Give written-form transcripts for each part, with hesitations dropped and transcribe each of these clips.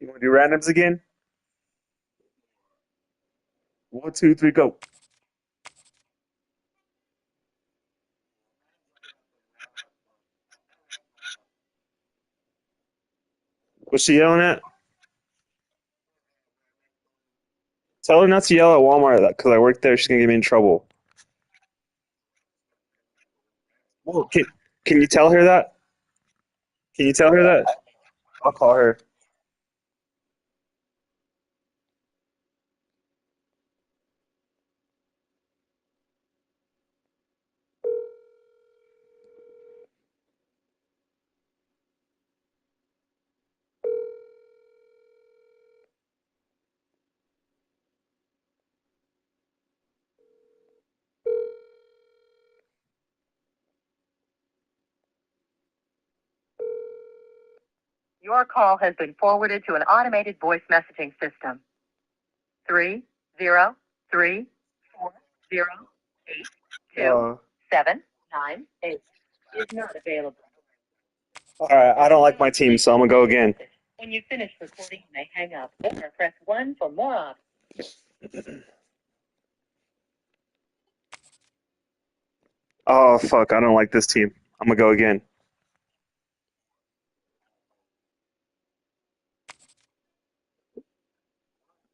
You want to do randoms again? 1, 2, 3, go. What's she yelling at? Tell her not to yell at Walmart because I work there. She's gonna get me in trouble. Whoa, can you tell her that? Can you tell her that? I'll call her. Your call has been forwarded to an automated voice messaging system. 303-408-2798 Uh, is not available. all right, I don't like my team, so I'm gonna go again. When you finish recording, you may hang up or press 1 for more options. Oh fuck, I don't like this team. I'm gonna go again.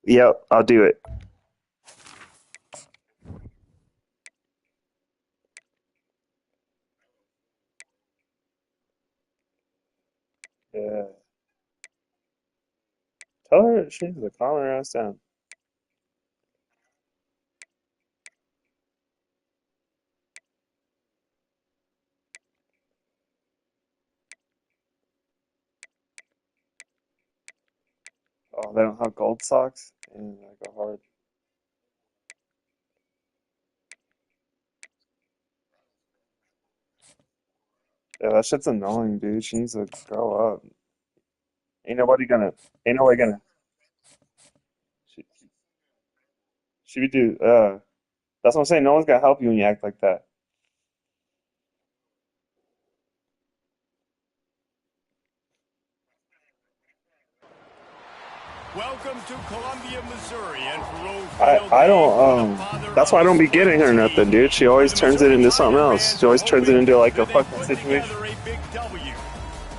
Yep, I'll do it. Yeah. Tell her she needs to calm her ass down. Oh, they don't have gold socks? And I go hard. Yeah, that shit's annoying, dude. She needs to grow up. Ain't nobody gonna, ain't nobody gonna, she, she would do, that's what I'm saying. No one's gonna help you when you act like that. Welcome to Columbia, Missouri, and Faroe Field I Day don't, for the father that's why I of don't be spring getting her nothing, team. dude. She Where always the turns it Missouri into something Tiger else. She fans are always turns it hoping into like a that they fucking put situation. together a big W.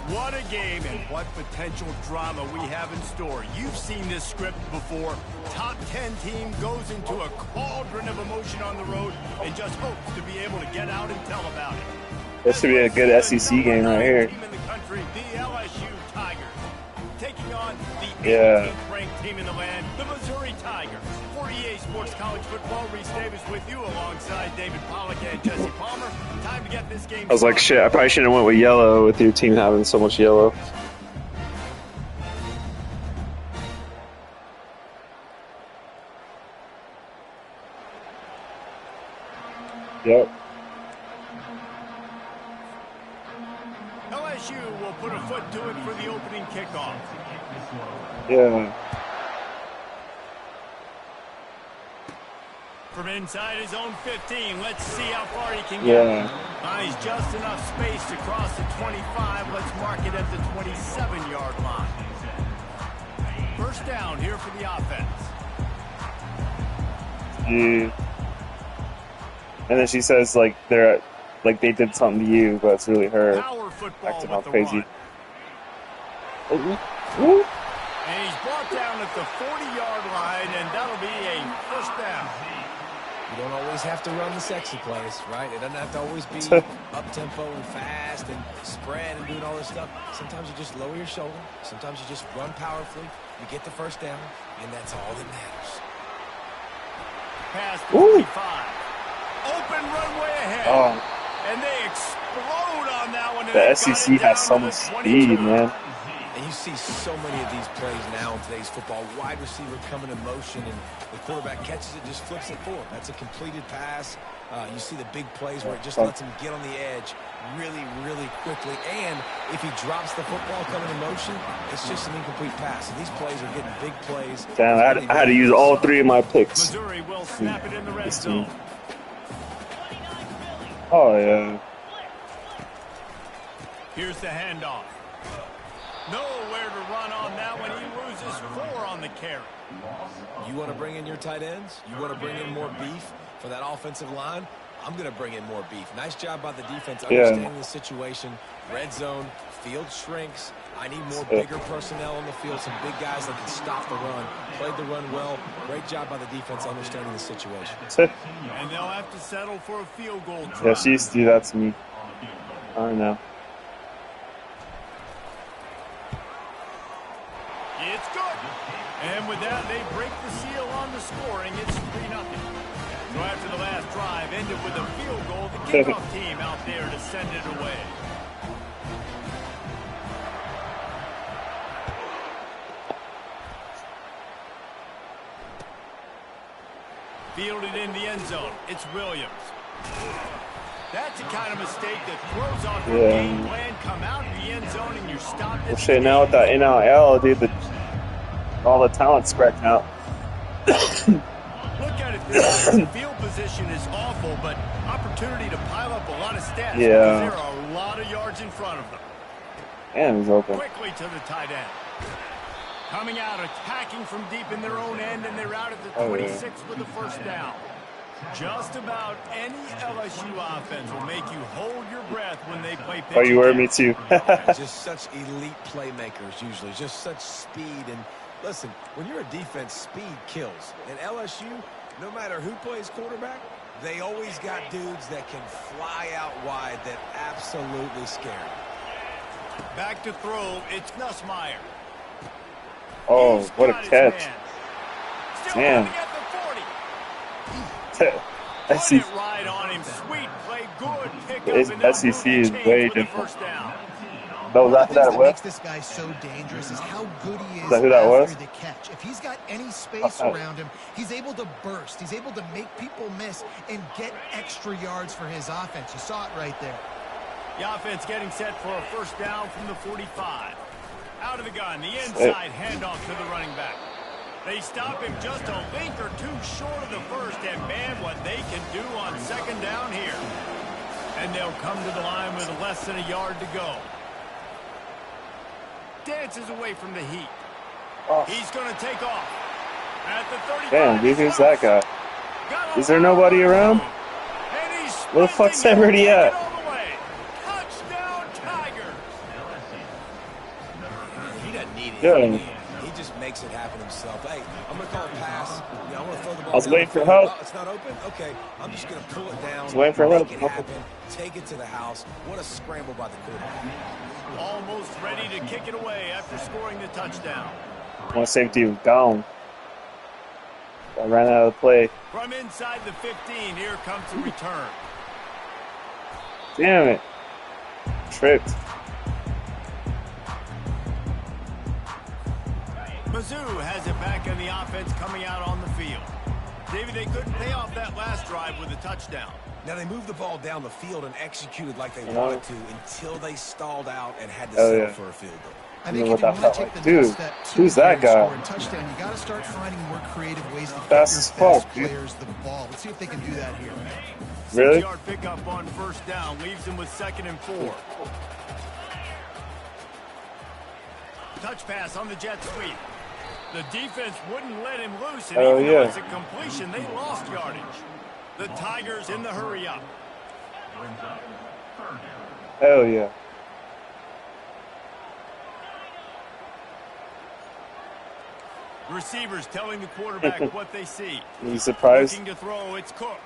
What a game and what potential drama we have in store. You've seen this script before. Top 10 team goes into a cauldron of emotion on the road and just hopes to be able to get out and tell about it. This As should be we'll a see good the SEC number game right 9 here. team in the country, the LSU Tigers, taking on the Yeah. 18th ranked team in the land, the Missouri Tigers. For EA Sports College Football, Reese Davis with you alongside David Pollack and Jesse Palmer. Time to get this game I was like, started. shit, I probably shouldn't have went with yellow with your team having so much yellow. Yep. LSU will put a foot to it for the opening kickoff. Yeah. From inside his own 15, let's see how far he can get. Yeah. He's just enough space to cross the 25. Let's mark it at the 27-yard line. First down here for the offense. Yeah. And then she says like like they did something to you, but it's really her Power football acting all with the crazy. run. Ooh. And he's brought down at the 40-yard line, and that'll be a first down. You don't always have to run the sexy plays, right? It doesn't have to always be up-tempo and fast and spread and doing all this stuff. Sometimes you just lower your shoulder. Sometimes you just run powerfully. You get the first down, and that's all that matters. Past the 45. Open runway ahead. Oh, And they explode on that one. And the they've got SEC it down has so to the much 22. speed, man. And you see so many of these plays now in today's football. Wide receiver coming in motion, and the quarterback catches it, just flips it forward. That's a completed pass. You see the big plays where it just lets him get on the edge really, really quickly. And if he drops the football coming in motion, it's just an incomplete pass. And these plays are getting big plays. Damn, I had to use all three of my picks. Missouri will snap it in the red This zone. team. Oh yeah. Here's the handoff. Nowhere to run on that one. He loses 4 on the carry. You want to bring in your tight ends? You want to bring in more beef for that offensive line? I'm going to bring in more beef. Nice job by the defense understanding the situation. Red zone, field shrinks. I need more bigger personnel on the field, some big guys that can stop the run. Played the run well. Great job by the defense understanding the situation. And they'll have to settle for a field goal try. Yeah, she used to do that to me. I don't know. It's good. And with that, they break the seal on the scoring. It's 3-0. So after the last drive ended with a field goal, the kickoff team out there to send it away. Fielded in the end zone. It's Williams. That's the kind of mistake that throws off your game plan. Come out in the end zone and you're stopped. Well, shit, now with that NIL, dude, all the talent's scratching out. Look at it this way. Field position is awful, but opportunity to pile up a lot of stats because there are a lot of yards in front of them. And he's open. Quickly to the tight end. Coming out, attacking from deep in their own end, and they're out at the 26 with the first down. Just about any LSU offense will make you hold your breath when they play pitch. Oh, you were? Me too. Just such elite playmakers usually. Just such speed. And listen, when you're a defense, speed kills. And LSU, no matter who plays quarterback, they always got dudes that can fly out wide that absolutely scare you. Back to throw, it's Nussmeier. Oh, what a catch. Damn. SEC. Right on him. Sweet play, good The SEC is way different. That was after that, what makes this guy so dangerous is how good he is after the catch. If he's got any space around him, he's able to burst. He's able to make people miss and get extra yards for his offense. You saw it right there. The offense getting set for a first down from the 45. Out of the gun, the inside handoff to the running back. They stop him just a link or two short of the first, and man, what they can do on second down here. And they'll come to the line with less than a yard to go. Dances away from the heat. He's going to take off. At the 35. Damn, dude, who's that guy? Is there nobody around? Where the fuck's everybody at? Touchdown, Tigers. He doesn't need it. Yeah. He just makes it happen himself. Hey, I'm going to call a pass. You know, I'm going to throw the ball. I was waiting for help. Oh, it's not open? Okay. I'm just going to pull it down. I was waiting for help. Make it happen. Take it to the house. What a scramble by the quarterback. Almost ready to kick it away after scoring the touchdown. One safety was down. I ran out of the play. From inside the 15, here comes the return. Damn it. Tripped. Mizzou has it back in the offense coming out on the field. David, they couldn't pay off that last drive with a touchdown. Now, they moved the ball down the field and executed like they wanted to until they stalled out and had to settle for a field goal. I think if you want to take the dude, next step who's that guy? score a touchdown, you got to start finding more creative ways to get Fast your as best fuck, dude. players the ball. Let's see if they can do that here. Really? 6-yard pickup on first down leaves him with 2nd and 4. Touch pass on the jet sweep. The defense wouldn't let him loose, and even though it's a completion, they lost yardage. The Tigers in the hurry up. Hell yeah. Receivers telling the quarterback what they see. You surprised? Looking to throw, it's Cook.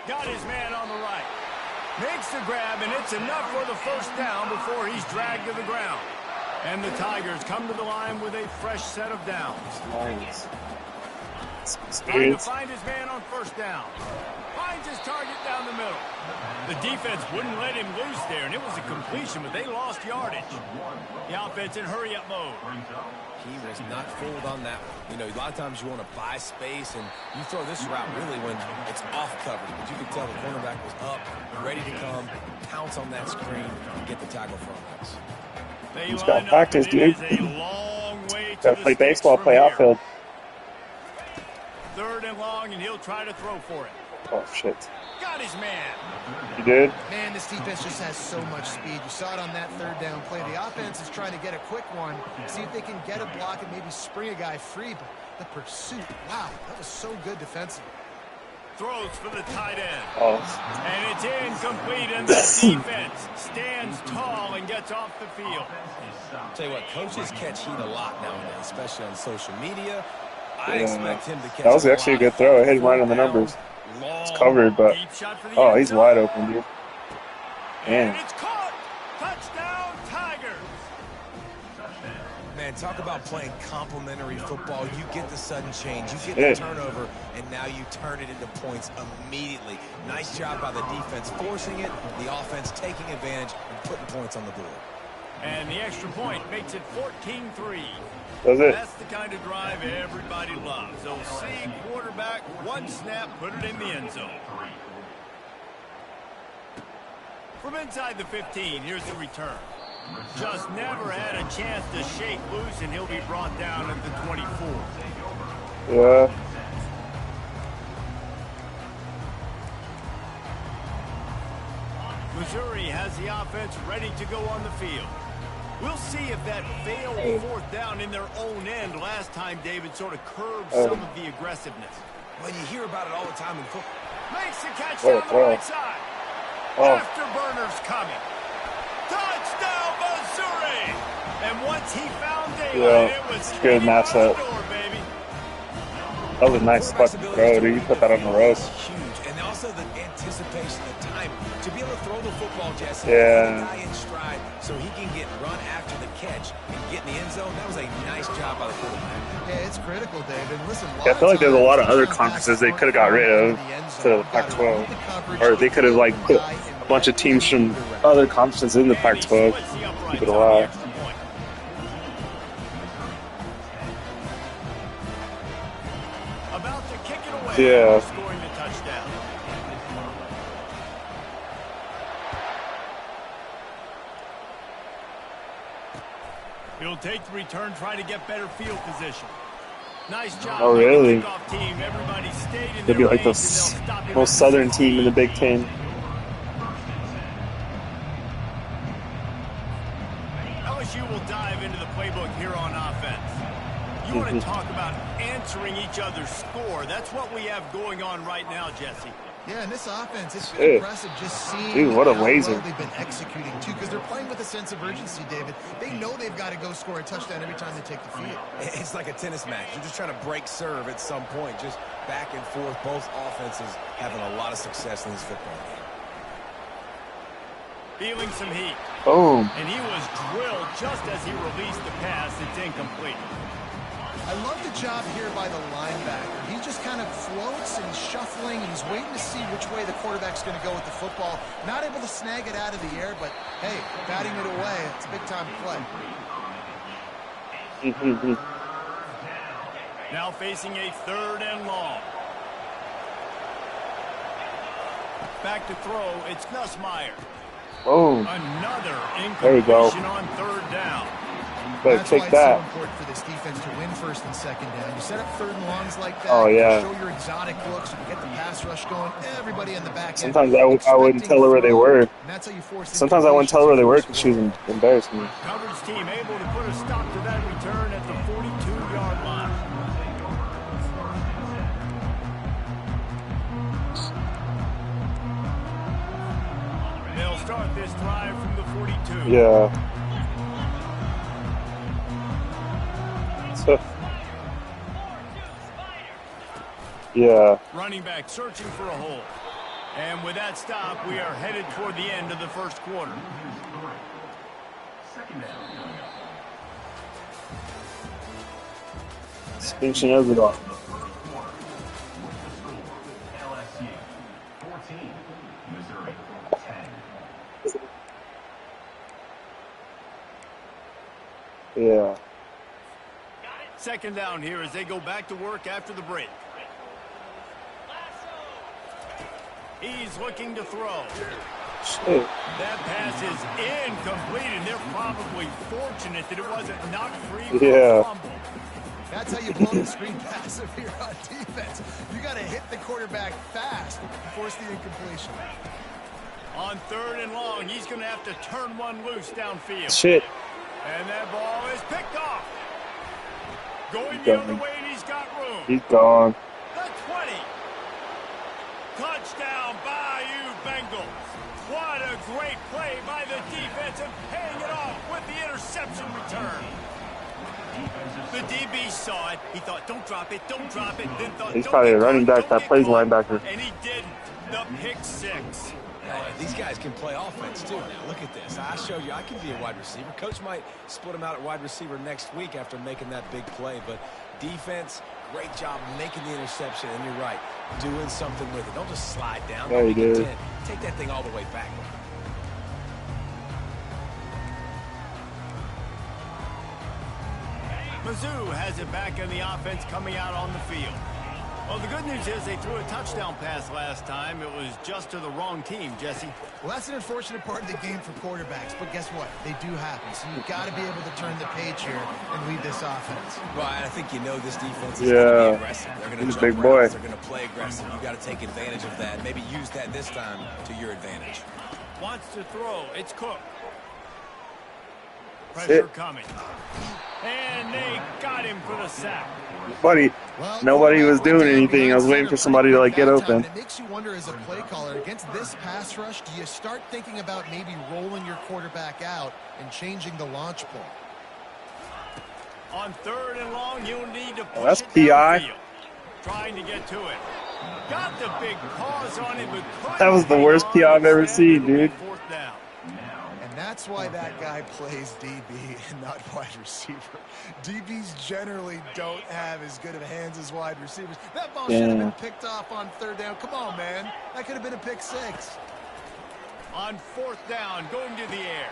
Got his man on the right. Makes the grab, and it's enough for the first down before he's dragged to the ground. And the Tigers come to the line with a fresh set of downs. Nice. Trying to find his man on first down. Finds his target down the middle. The defense wouldn't let him loose there, and it was a completion, but they lost yardage. The offense in hurry-up mode. He was not fooled on that one. You know, a lot of times you want to buy space, and you throw this route really when it's off coverage. But you can tell the cornerback was up, ready to come, pounce on that screen, and get the tackle from us. He's got practice, dude. Gotta play baseball, play outfield. 3rd and long, and he'll try to throw for it. Oh, shit. Got his man. You did? Man, this defense just has so much speed. You saw it on that third down play. The offense is trying to get a quick one, see if they can get a block and maybe spring a guy free. But the pursuit, wow, that was so good defensively. Throws for the tight end. Oh. And it's incomplete, and the defense stands tall and gets off the field. I'll tell you what, coaches catch heat a lot nowadays, especially on social media. I expect him to catch that was actually a good throw. I hit him right on the numbers. It's covered, but oh, he's wide open, dude. And it's caught. Touchdown, Tigers. Man, talk about playing complementary football. You get the sudden change, you get the turnover, and now you turn it into points immediately. Nice job by the defense forcing it, the offense taking advantage and putting points on the board. And the extra point makes it 14-3. Does it? That's the kind of drive everybody loves. So see quarterback, one snap, put it in the end zone. From inside the 15, here's the return. Just never had a chance to shake loose, and he'll be brought down at the 24. Yeah. Missouri has the offense ready to go on the field. We'll see if that failed fourth down in their own end last time, David, sort of curbed some of the aggressiveness. Well, you hear about it all the time in football. Makes the catch down the right side. Afterburner's coming. Touchdown, Missouri! And once he found daylight, it was good matchup. Baby. That was a nice fucking throw, dude. You put that on the roast. Huge. And also the anticipation, the time. To be able to throw the football, Jesse, yeah. The guy in stride so he can get run after the catch and get in the end zone. That was a nice job by the quarterback. Yeah, it's critical, David. Listen, I feel like there's a lot of other conferences they could have got rid of to the Pac-12. Or they could have, like, put a bunch of teams from other conferences in the Pac-12. Keep it alive. About to kick it away. Yeah. Scoring the touchdown. He'll take the return, trying to get better field position. Nice job. Oh, really? Team. Everybody stayed in They'll be like the most southern team in the Big Ten. LSU will dive into the playbook here on offense. You want to talk about answering each other's score. That's what we have going on right now, Jesse. Yeah, and this offense, it's been impressive just seeing what a how laser. well they've been executing, too, because they're playing with a sense of urgency, David. They know they've got to go score a touchdown every time they take the field. It's like a tennis match. You're just trying to break serve at some point, just back and forth. Both offenses having a lot of success in this football game. Feeling some heat. Boom. And he was drilled just as he released the pass. It's incomplete. I love the job here by the linebacker. He just kind of floats and shuffling, and he's waiting to see which way the quarterback's going to go with the football. Not able to snag it out of the air, but, hey, batting it away, it's a big-time play. Now facing a 3rd and long. Back to throw, it's Nussmeier. Oh. Another There you go. incompletion on 3rd down. Better That's take why that. it's so important for this defense to win 1st and 2nd down. You set up 3rd and longs like that. Oh, yeah. Show your exotic looks. You get the pass rush going. Everybody in the back end. Sometimes I wouldn't tell her where they were. And that's how you force Sometimes I wouldn't tell her where they were because she was embarrassing me. Coverage team able to put a stop to that return at the 42-yard line. They'll start this drive from the 42. Yeah. Yeah. Running back searching for a hole. And with that stop, we are headed toward the end of the first quarter. Expansion overall. Yeah. 2nd down here as they go back to work after the break. He's looking to throw. Shit. That pass is incomplete, and they're probably fortunate that it wasn't knocked free from a Yeah. fumble. That's how you blow the screen pass if you're on defense. You got to hit the quarterback fast and force the incompletion. On 3rd and long, he's going to have to turn one loose downfield. Shit. And that ball is picked off. Going the other way, and he's got room. He's gone. The 20. Touchdown, Bayou Bengals. What a great play by the defense and paying it off with the interception return. The DB saw it. He thought, don't drop it, don't drop it. Then thought, he's probably a running back that plays linebacker. And he didn't. The pick 6. These guys can play offense, too. Now, look at this. I showed you I can be a wide receiver. Coach might split him out at wide receiver next week after making that big play. But defense, great job making the interception. And you're right, doing something with it. Don't just slide down. Yeah, he did. Take that thing all the way back. Mizzou has it back in the offense coming out on the field. Well, the good news is they threw a touchdown pass last time. It was just to the wrong team, Jesse. Well, that's an unfortunate part of the game for quarterbacks, but guess what? They do happen. So you've got to be able to turn the page here and lead this offense. Well, I think you know this defense is going to be aggressive. They're going to jump big boy. routes. They're going to play aggressive. You've got to take advantage of that. Maybe use that this time to your advantage. Wants to throw. It's Cook. Pressure coming. And they got him for the sack. Buddy, nobody was doing anything. I was waiting for somebody to get open. It makes you wonder as a play caller, against this pass rush, do you start thinking about maybe rolling your quarterback out and changing the launch point? On 3rd and long, you'll need to push that's it PI. downfield. Trying to get to it. Got the big paws on it, but That was the worst PI I've ever seen, dude. 4th down. That's why that guy plays DB and not wide receiver. DBs generally don't have as good of hands as wide receivers. That ball should have been picked off on 3rd down. Come on, man. That could have been a pick 6. On 4th down, going to the air.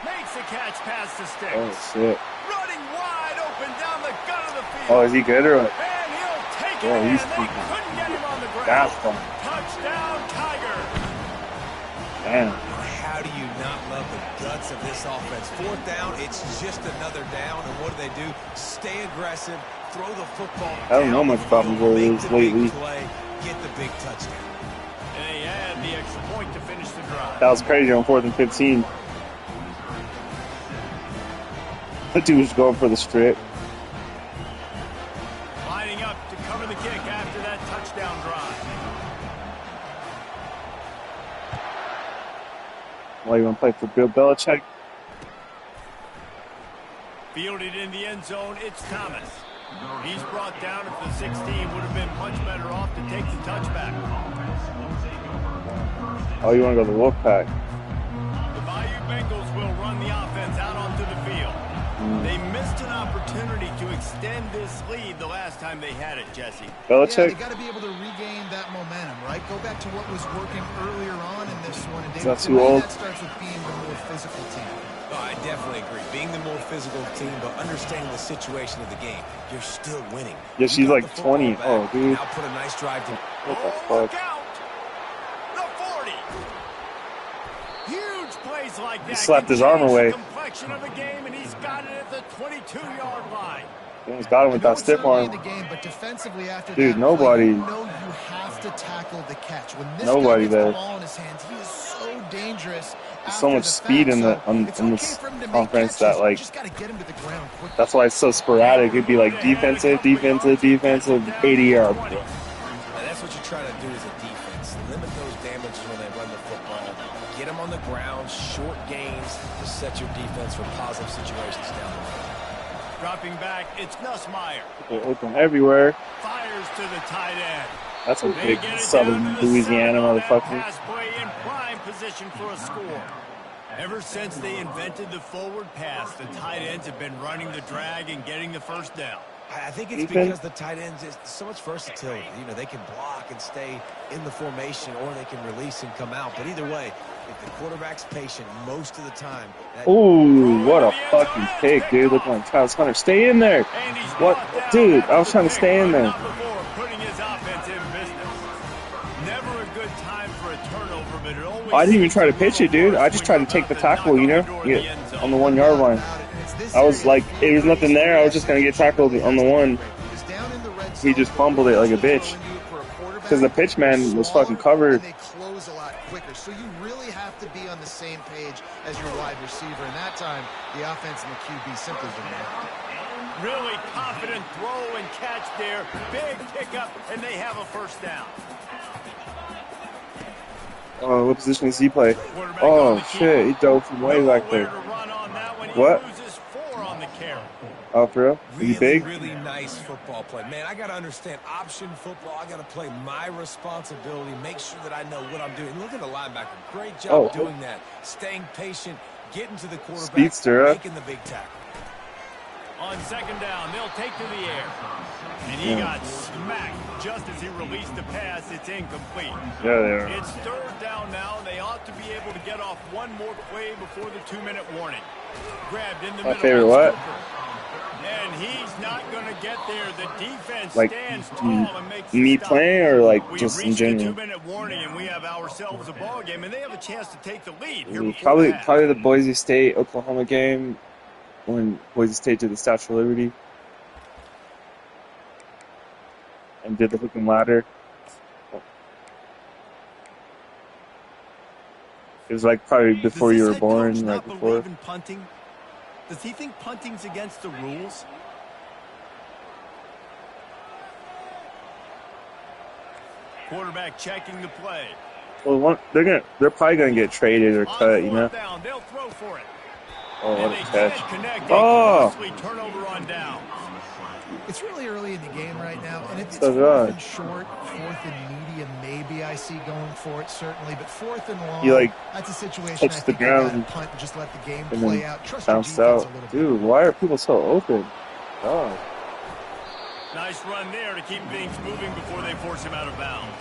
Makes a catch past the sticks. Oh, shit. Running wide open down the gut of the field. Oh, is he good or what? And he'll take it Yeah, in. he's They couldn't get him on the ground. That's fun. Touchdown, Tiger. Damn. How do you not love the guts of this offense? 4th down, it's just another down. And what do? Stay aggressive, throw the football. I don't know much about him lately. Play, get the big touchdown. And they had the extra point to finish the drive. That was crazy on 4th and 15. The dude was going for the strip. Lining up to cover the kick after that touchdown drive. Well, you want to play for Bill Belichick? Fielded in the end zone, it's Thomas. He's brought down at the 16. Would have been much better off to take the touchback. Oh, you want to go to the Wolfpack? The Bayou Bengals will run the offense out onto the field. They missed an opportunity to extend this lead the last time they had it, Jesse. Belichick? Yeah, they got to be able to regain that momentum, right? Go back to what was working earlier on in this one. And That too old? That starts with being the more physical team. Oh, I definitely agree. Being the more physical team, but understanding the situation of the game. You're still winning. Yeah, she's like 20. Oh, dude. Now put a nice drive to... What the Look fuck? out! The 40. Huge plays like that. He slapped can his arm change away. the complexion of the game, and he's got it at the 22-yard line. He almost got him with that stiff arm. The game, but defensively after Dude, that nobody. Play, you know you have to tackle the catch. When this Nobody guy gets there. the ball in his hands, he is so dangerous. There's so much speed in the in this conference that like that's why it's so sporadic. It'd be like defensive, 80 yard. And that's what you try to do as a defense. Limit those damages when they run the football. Get them on the ground, short gains to set your defense for positive situations down the road. Dropping back, it's Nussmeier. They're open everywhere. Fires to the tight end. That's a They big get it Southern down to the Louisiana center on that motherfucker. pass play in prime position for a score. Ever since they invented the forward pass, the tight ends have been running the drag and getting the first down. I think it's because the tight ends is so much versatility. You know, they can block and stay in the formation, or they can release and come out. But either way, if the quarterback's patient most of the time. Ooh, what a fucking pick, dude. Look like Travis Hunter. Stay in there. What? Dude, I was trying to stay in there. Never a good time for a turnover, but it always I didn't even try to pitch it, dude. I just tried to take the tackle, you know, get on the 1 yard line. I was like, there was nothing there. I was just gonna get tackled on the one. He just fumbled it like a bitch because the pitch man was fucking covered. They close a lot quicker, so you really have to be on the same page as your wide receiver. And that time, the offense and the QB simply didn't work. Really confident throw and catch there. Big pickup, and they have a first down. Oh, what position does he play? Oh shit, he dove from way back there. What? Oh, for real? Is he big? Really nice football play. Man, I got to understand option football. I got to play my responsibility, make sure that I know what I'm doing. Look at the linebacker. Great job doing that. Staying patient, getting to the quarterback, Speedster, making the big tackle. On second down, they'll take to the air. And he got smacked just as he released the pass. It's incomplete. Yeah, they are. It's third down now. They ought to be able to get off one more play before the 2-minute warning. Grabbed in the middle. My favorite what? And he's not going to get there. The defense like stands tall and makes me playing or like just in We general? reached the 2-minute warning and we have ourselves a ball game, and they have a chance to take the lead. Probably the Boise State Oklahoma game when Boise State did the Statue of Liberty and did the hook and ladder. It was like probably before you were born, right before. Punting? Does he think punting's against the rules? Quarterback checking the play. Well, they're probably gonna get traded or cut, you know. Down, they'll throw for it. Oh, what a catch! Oh! Turnover on down. It's really early in the game right now, and it's So fourth and short, fourth and medium. Maybe I see going for it, certainly, but fourth and long. That's a situation I think you gotta punt and just let the game play out. Trust your defense a little bit. Dude, why are people so open? Oh. Nice run there to keep things moving before they force him out of bounds.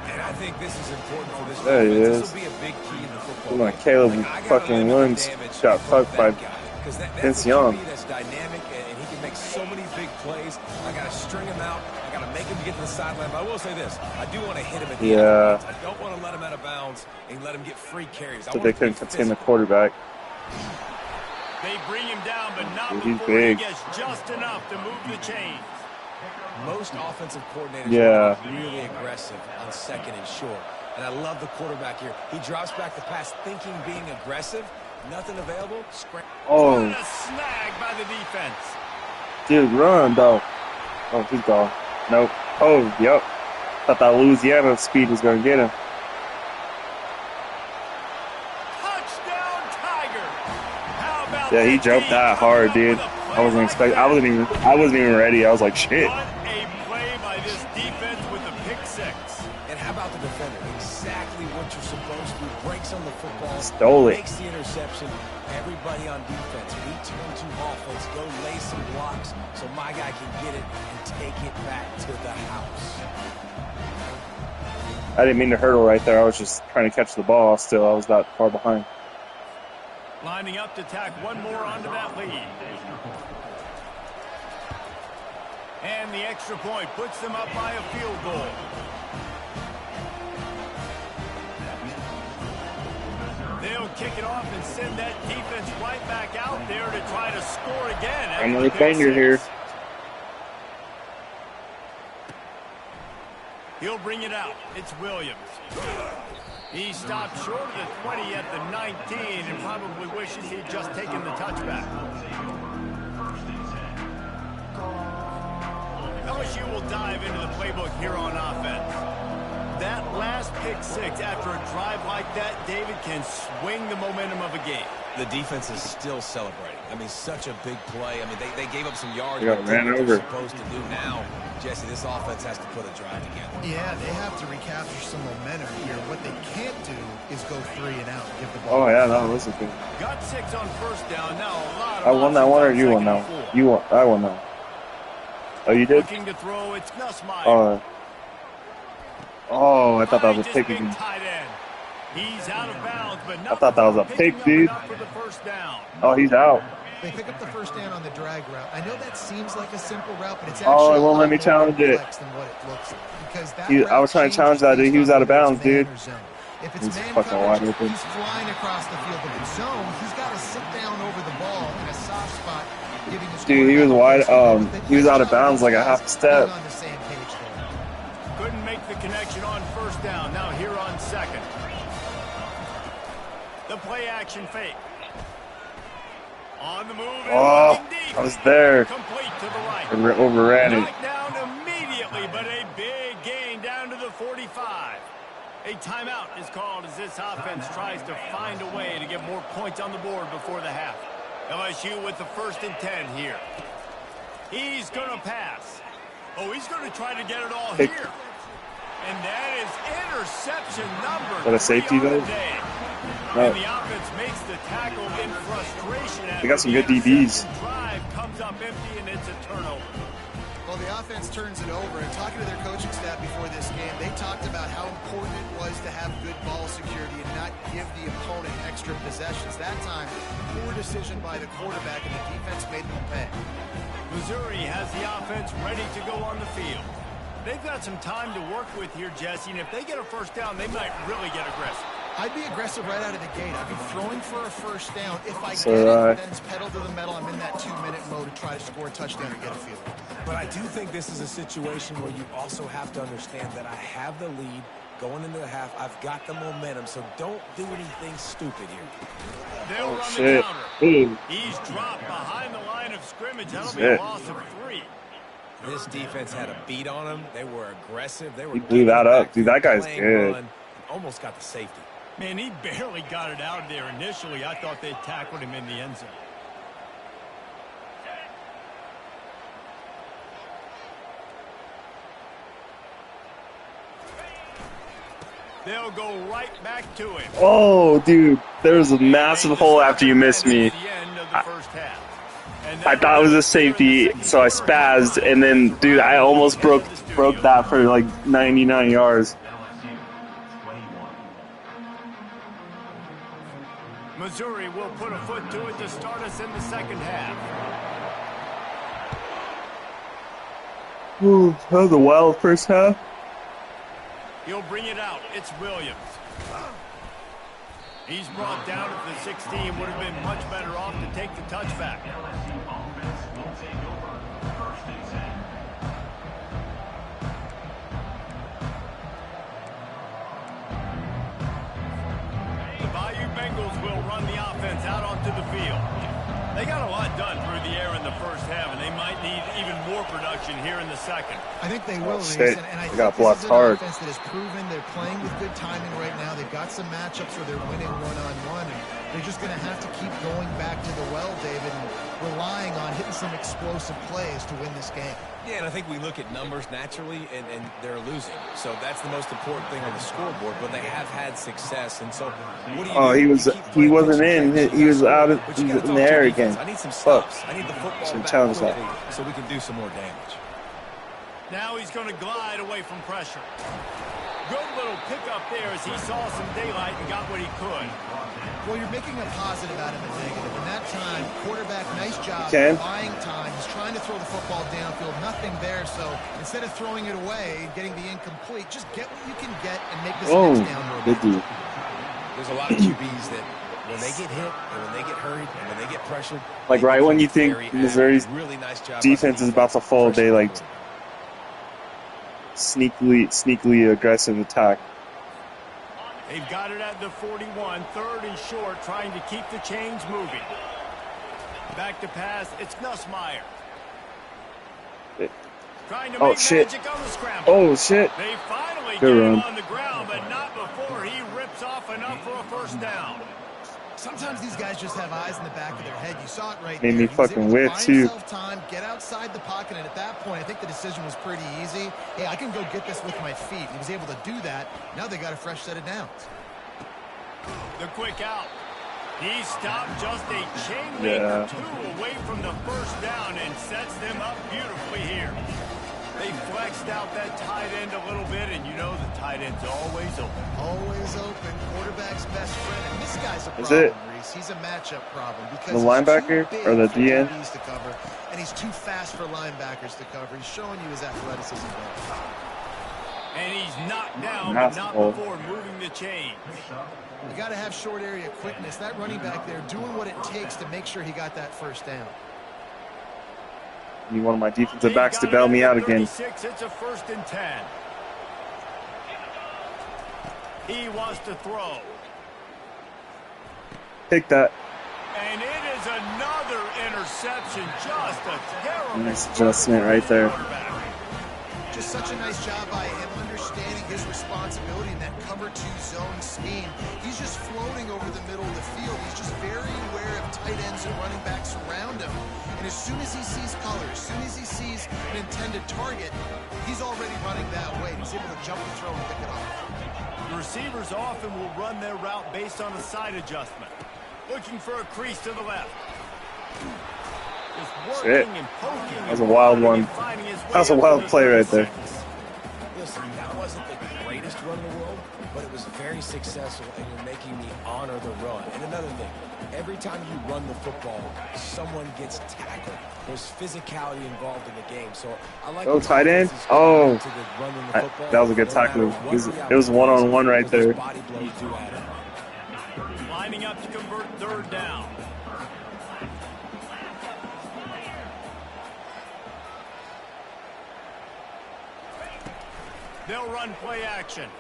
And I think this is important for this there he is. This will be a big key in the football game. Caleb fucking Williams got fucked by Vince Young. That's dynamic, and he can make so many big plays. I got to string him out. I got to make him get to the sideline. But I will say this. I do want to hit him at the end. I don't want to let him out of bounds and let him get free carries. So they couldn't contain the quarterback. They bring him down, but not he's before big. He gets just enough to move the chains. Most offensive coordinators are really aggressive on second and short. And I love the quarterback here. He drops back the pass thinking being aggressive. Nothing available. Oh. What a snag by the defense. Dude, run, though. Oh, he's gone. Nope. Oh, yep. Thought that Louisiana speed was going to get him. Touchdown, Tiger. How about yeah, he jumped that hard, dude. I wasn't expecting. I wasn't even ready. I was like, shit. What a play by this defense with the pick six. And how about the defender? Exactly what you're supposed to do. Breaks on the football. Stole it. Makes the interception. Everybody on defense. We turn to offense. Go lay some blocks so my guy can get it and take it back to the house. I didn't mean to hurdle right there. I was just trying to catch the ball. Still, I was that far behind. Lining up to tack one more onto that lead. And the extra point puts them up by a field goal. They'll kick it off and send that defense right back out there to try to score again. Another finger here. He'll bring it out. It's Williams. He stopped short of the 20 at the 19 and probably wishes he'd just taken the touchback. LSU will dive into the playbook here on offense. That last pick six after a drive like that, David, can swing the momentum of a game. The defense is still celebrating. I mean, such a big play. I mean, they gave up some yards. They got ran over. They're supposed to do now. Jesse, this offense has to put a drive together. Yeah, they have to recapture some momentum here. What they can't do is go 3 and out and give the ball. Oh, yeah, that was a good. Got 6 on first down. Now a lot of I won that one or you won that one? You won. I won that one. Oh, you did? Looking to throw, it's Nussmeier. Oh, I thought that was a pick again. He's out of bounds, but I thought that was a pick, dude. For the first down. Oh, he's out. They pick up the first down on the drag route. I know that seems like a simple route, but it's Oh, actually it a won't let lot me more challenge it. complex than what it looks like. Because that I was trying to challenge that, dude. He was out of bounds, dude. If it's He's man fucking wide coverage, open. he's flying across the field. If it's zone, he's got to sit down over the ball in a soft spot, giving his Dude, he was wide. He was out of Nice job bounds like a those half guys step. being on the same page there. Couldn't make the connection on first down. Now here on second. The play action fake. On the move. Oh, deep. I was there. Complete to the right. Overran it. Knocked down immediately, but a big gain down to the 45. A timeout is called as this offense tries to find a way to get more points on the board before the half. LSU with the 1st and 10 here. He's going to pass. Oh, he's going to try to get it all here. And that is interception number 3 What a safety, on the though? day. No. And the offense makes the tackle in frustration. They got some good DBs. Drive comes up empty, and it's a turnover. Well, the offense turns it over, and talking to their coaching staff before this game, they talked about how important it was to have good ball security and not give the opponent extra possessions. That time, poor decision by the quarterback, and the defense made them pay. Missouri has the offense ready to go on the field. They've got some time to work with here, Jesse, and if they get a first down, they might really get aggressive. I'd be aggressive right out of the gate. I'd be throwing for a first down. If I So, get it, then it's pedal to the metal. I'm in that 2-minute mode to try to score a touchdown or get a field goal. But I do think this is a situation where you also have to understand that I have the lead going into the half. I've got the momentum, so don't do anything stupid here. They'll run shit. the counter. Ooh. He's dropped behind the line of scrimmage. That'll be a loss of 3. This defense had a beat on him. They were aggressive. They were He blew that up. Dude, that guy's playing good. run. Almost got the safety. Man, he barely got it out there initially. I thought they tackled him in the end zone. They'll go right back to him. Oh, dude. There was a massive hole after you missed me. The end of the first half. And I thought it was a safety, so I spazzed, and then, dude, I almost broke that for like 99 yards. Missouri will put a foot to it to start us in the second half. Ooh, that was a wild first half. He'll bring it out. It's Williams. He's brought down at the 16. Would have been much better off to take the touchback. The Bayou Bengals will run the offense out onto the field. They got a lot done through the air in the first half, and they might need even more production here in the second. I think they will, Reese, shit. and I They think got this blocked is an hard. offense that has proven they're playing with good timing right now. They've got some matchups where they're winning one-on-one, and they're just going to have to keep going back to the well, David, and relying on hitting some explosive plays to win this game. Yeah, and I think we look at numbers naturally, and they're losing. So that's the most important thing on the scoreboard, but they have had success. And so what do you do? He wasn't in. He was out of But you gotta in throw the to air defense. again. I need some Fuck. stops. I need the football Should back challenge that. quickly so we can do some more damage. Now he's going to glide away from pressure. Good little pickup there as he saw some daylight and got what he could. Well, you're making a positive out of a negative. In that time, quarterback, nice job buying time. He's trying to throw the football downfield. Nothing there, so instead of throwing it away and getting the incomplete, just get what you can get and make this next down more. Good dude. There's a lot of QBs that when they get hit and when they get hurried and when they get pressured, Like right when you think Missouri's really nice job defense is about to fold, they like sneakily aggressive attack. They've got it at the 41, 3rd and short, trying to keep the chains moving. Back to pass, it's Nussmeier. Trying to make magic on the scramble. Oh, shit. They finally Good get run. him on the ground, but not before he rips off enough for a first down. Sometimes these guys just have eyes in the back of their head. You saw it right Made there. me He was fucking able to whip, buy too. himself time, get outside the pocket, and at that point, I think the decision was pretty easy. Hey, I can go get this with my feet. He was able to do that. Now they got a fresh set of downs. The quick out. He stopped just a chain link or 2 away from the first down and sets them up beautifully here. They flexed out that tight end a little bit, and you know the tight end's always open. Always open. Quarterback's best friend. And this guy's a Is problem, it Reese. He's a matchup problem because the he's linebacker too big or the for DN? DBs to cover, and he's too fast for linebackers to cover. He's showing you his athleticism there. And he's knocked down, but not before moving the chain. You got to have short area quickness. That running back there doing what it takes to make sure he got that first down. Need one of my defensive backs to bail me out again. It's a 1st and 10. He wants to throw. Take that. And it is another interception. Just a terrible Nice adjustment right there. Just such a nice job by him understanding his responsibility in that cover 2 zone scheme. He's just floating over the middle of the field. He's just very aware of tight ends and running backs around him. And as soon as he sees color, as soon as he sees an intended target, he's already running that way. He's able to jump the throw and pick it off. The receivers often will run their route based on a side adjustment. Looking for a crease to the left. Just Shit. working and poking. That was a wild one. That was a wild play right there. Listen, that wasn't the greatest run in the world, but it was very successful, and you're making me honor the run. And another thing, every time you run the football, someone gets tackled. There's physicality involved in the game. So I like Oh, tight end? Oh, that was a good tackle. It was one-on-one right there. Lining up to convert 3rd down. They'll run play action.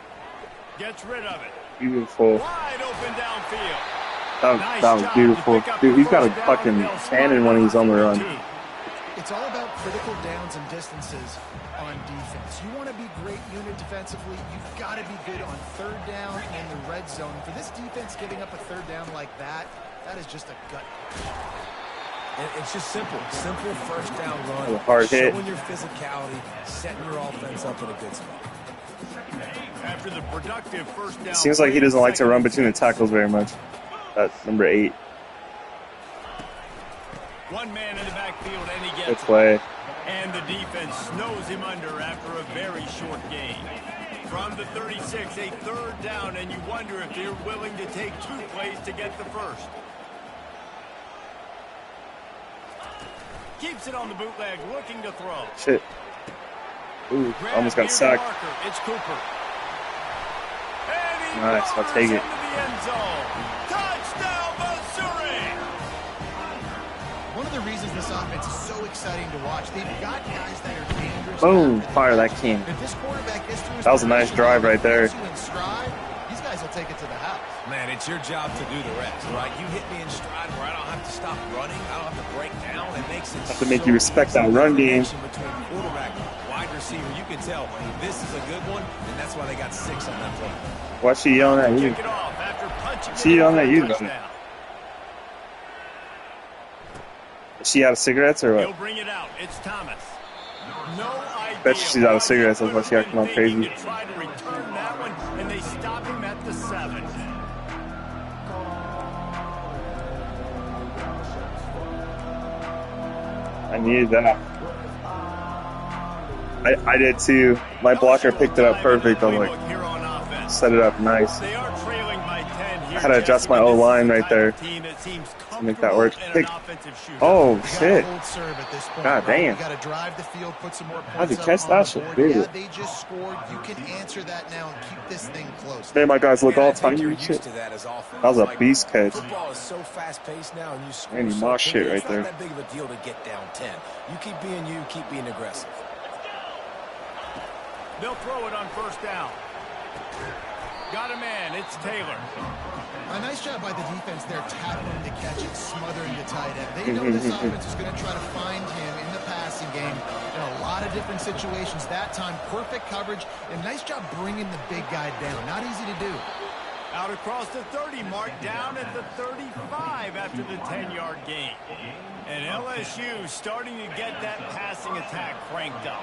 Gets rid of it. Beautiful. Wide open downfield. That was beautiful. Dude, he's got a fucking cannon when he's on the run. It's all about critical downs and distances on defense. You want to be great unit defensively, you've got to be good on 3rd down and the red zone. For this defense, giving up a 3rd down like that, that is just a gut. And it's just simple 1st down run. A hard hit. Showing your physicality, setting your offense up in a good spot. After the productive 1st down. Seems like he doesn't like to run between the tackles very much. That's number 8. One man in the backfield, and he Good gets play. it. And the defense snows him under after a very short gain. From the 36, a 3rd down, and you wonder if they're willing to take 2 plays to get the first. Keeps it on the bootleg, looking to throw. Shit. Ooh, almost got sacked. It's Cooper. Nice, I'll take it. Touchdown, Missouri! One of the reasons this offense is so exciting to watch, they've got guys that are dangerous. Boom, fire that king. If this quarterback gets through his That was a nice drive right there. in stride, these guys will take it to the house. Man, it's your job to do the rest, right? You hit me in stride where I don't have to stop running. I don't have to break down. It makes it Have to make you respect that run game. Between quarterback, wide receiver, you can tell this is a good one, and that's why they got 6 on that play. Why's she yelling at you? Kick it off after punching She it yelling for at a you, touchdown. Is she out of cigarettes or He'll what? bring it out. It's Thomas. No idea. Bet she's out of cigarettes. That's why she acting all crazy. To try to return that one, and they stop him at the 7. I needed that. I did too. My blocker picked it up perfect. I'm like, set it up nice. They are trailing by 10 here. I had to adjust my O-line right there to make that work. Oh, shit. God damn. You got to drive the field, put some more points. How'd you catch that shit? Yeah, they just scored. You can answer that now and keep this thing close. Man, my guys look all tiny and shit. That was a beast catch. Football is so fast-paced now, and you score Randy so Moss quickly, shit right it's there. not that big of a deal to get down 10. You keep being aggressive. They'll throw it on 1st down. Got a man. It's Taylor. A nice job by the defense there, tackling the catch and smothering the tight end. They know this offense is going to try to find him in the passing game in a lot of different situations. That time, perfect coverage, and nice job bringing the big guy down. Not easy to do. Out across the 30 mark, down at the 35 after the 10-yard gain. And LSU starting to get that passing attack cranked up.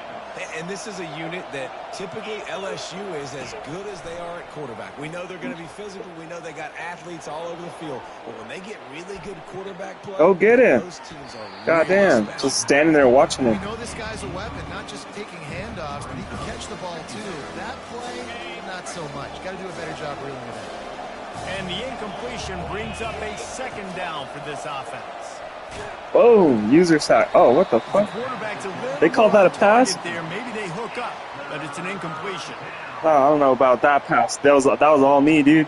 And this is a unit that typically LSU is as good as they are at quarterback. We know they're going to be physical. We know they got athletes all over the field. But when they get really good quarterback play, go get him. those teams are really Goddamn. special. Just standing there watching him. We know this guy's a weapon, not just taking handoffs, but he can catch the ball too. That play, not so much. Got to do a better job reeling it in. And the incompletion brings up a second down for this offense. Boom, user sack. Oh, what the fuck? They called that a pass? There. Maybe they hook up, but it's an incompletion. Oh, I don't know about that pass. That was all me, dude.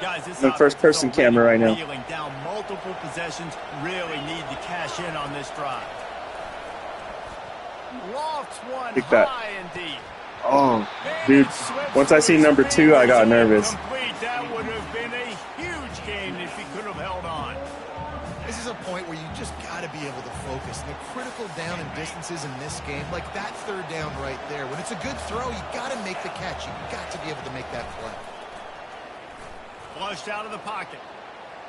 Guys, this the first person camera right now. Down multiple possessions, really need to cash in on this drive. Lofts one high indeed. Oh, dude. Once I see number 2, I got nervous. That would have been a huge game if he could have held on. This is a point where you just got to be able to focus. And the critical down and distances in this game, like that third down right there. When it's a good throw, you got to make the catch. You got to be able to make that play. Flushed out of the pocket.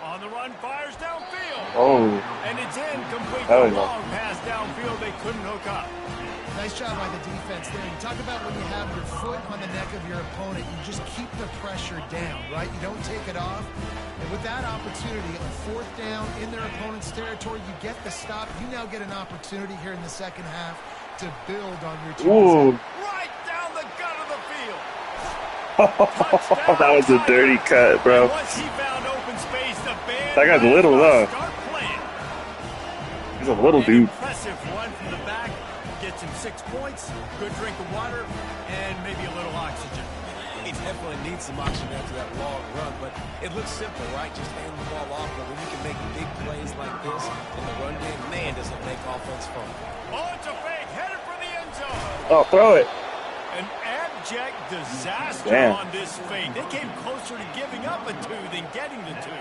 On the run, fires downfield. Oh. And it's incomplete. Oh, Long pass downfield. They couldn't hook up. Nice job by the defense there. You talk about when you have your foot on the neck of your opponent, you just keep the pressure down, right? You don't take it off. And with that opportunity, a fourth down in their opponent's territory, you get the stop. You now get an opportunity here in the second half to build on your team. Right down the gut of the field. That was a dirty cut, bro. Once he found open space, the band that guy's little, though. He's a little dude. Impressive run from the back. Gets him 6 points, good drink of water, and maybe a little oxygen. He definitely needs some oxygen after that long run, but it looks simple, right? Just hand the ball off, but when you can make big plays like this in the run game, man, does it make offense fun. Oh, it's a fake, headed for the end zone. Oh, throw it. An abject disaster on this fake. They came closer to giving up a 2 than getting the 2.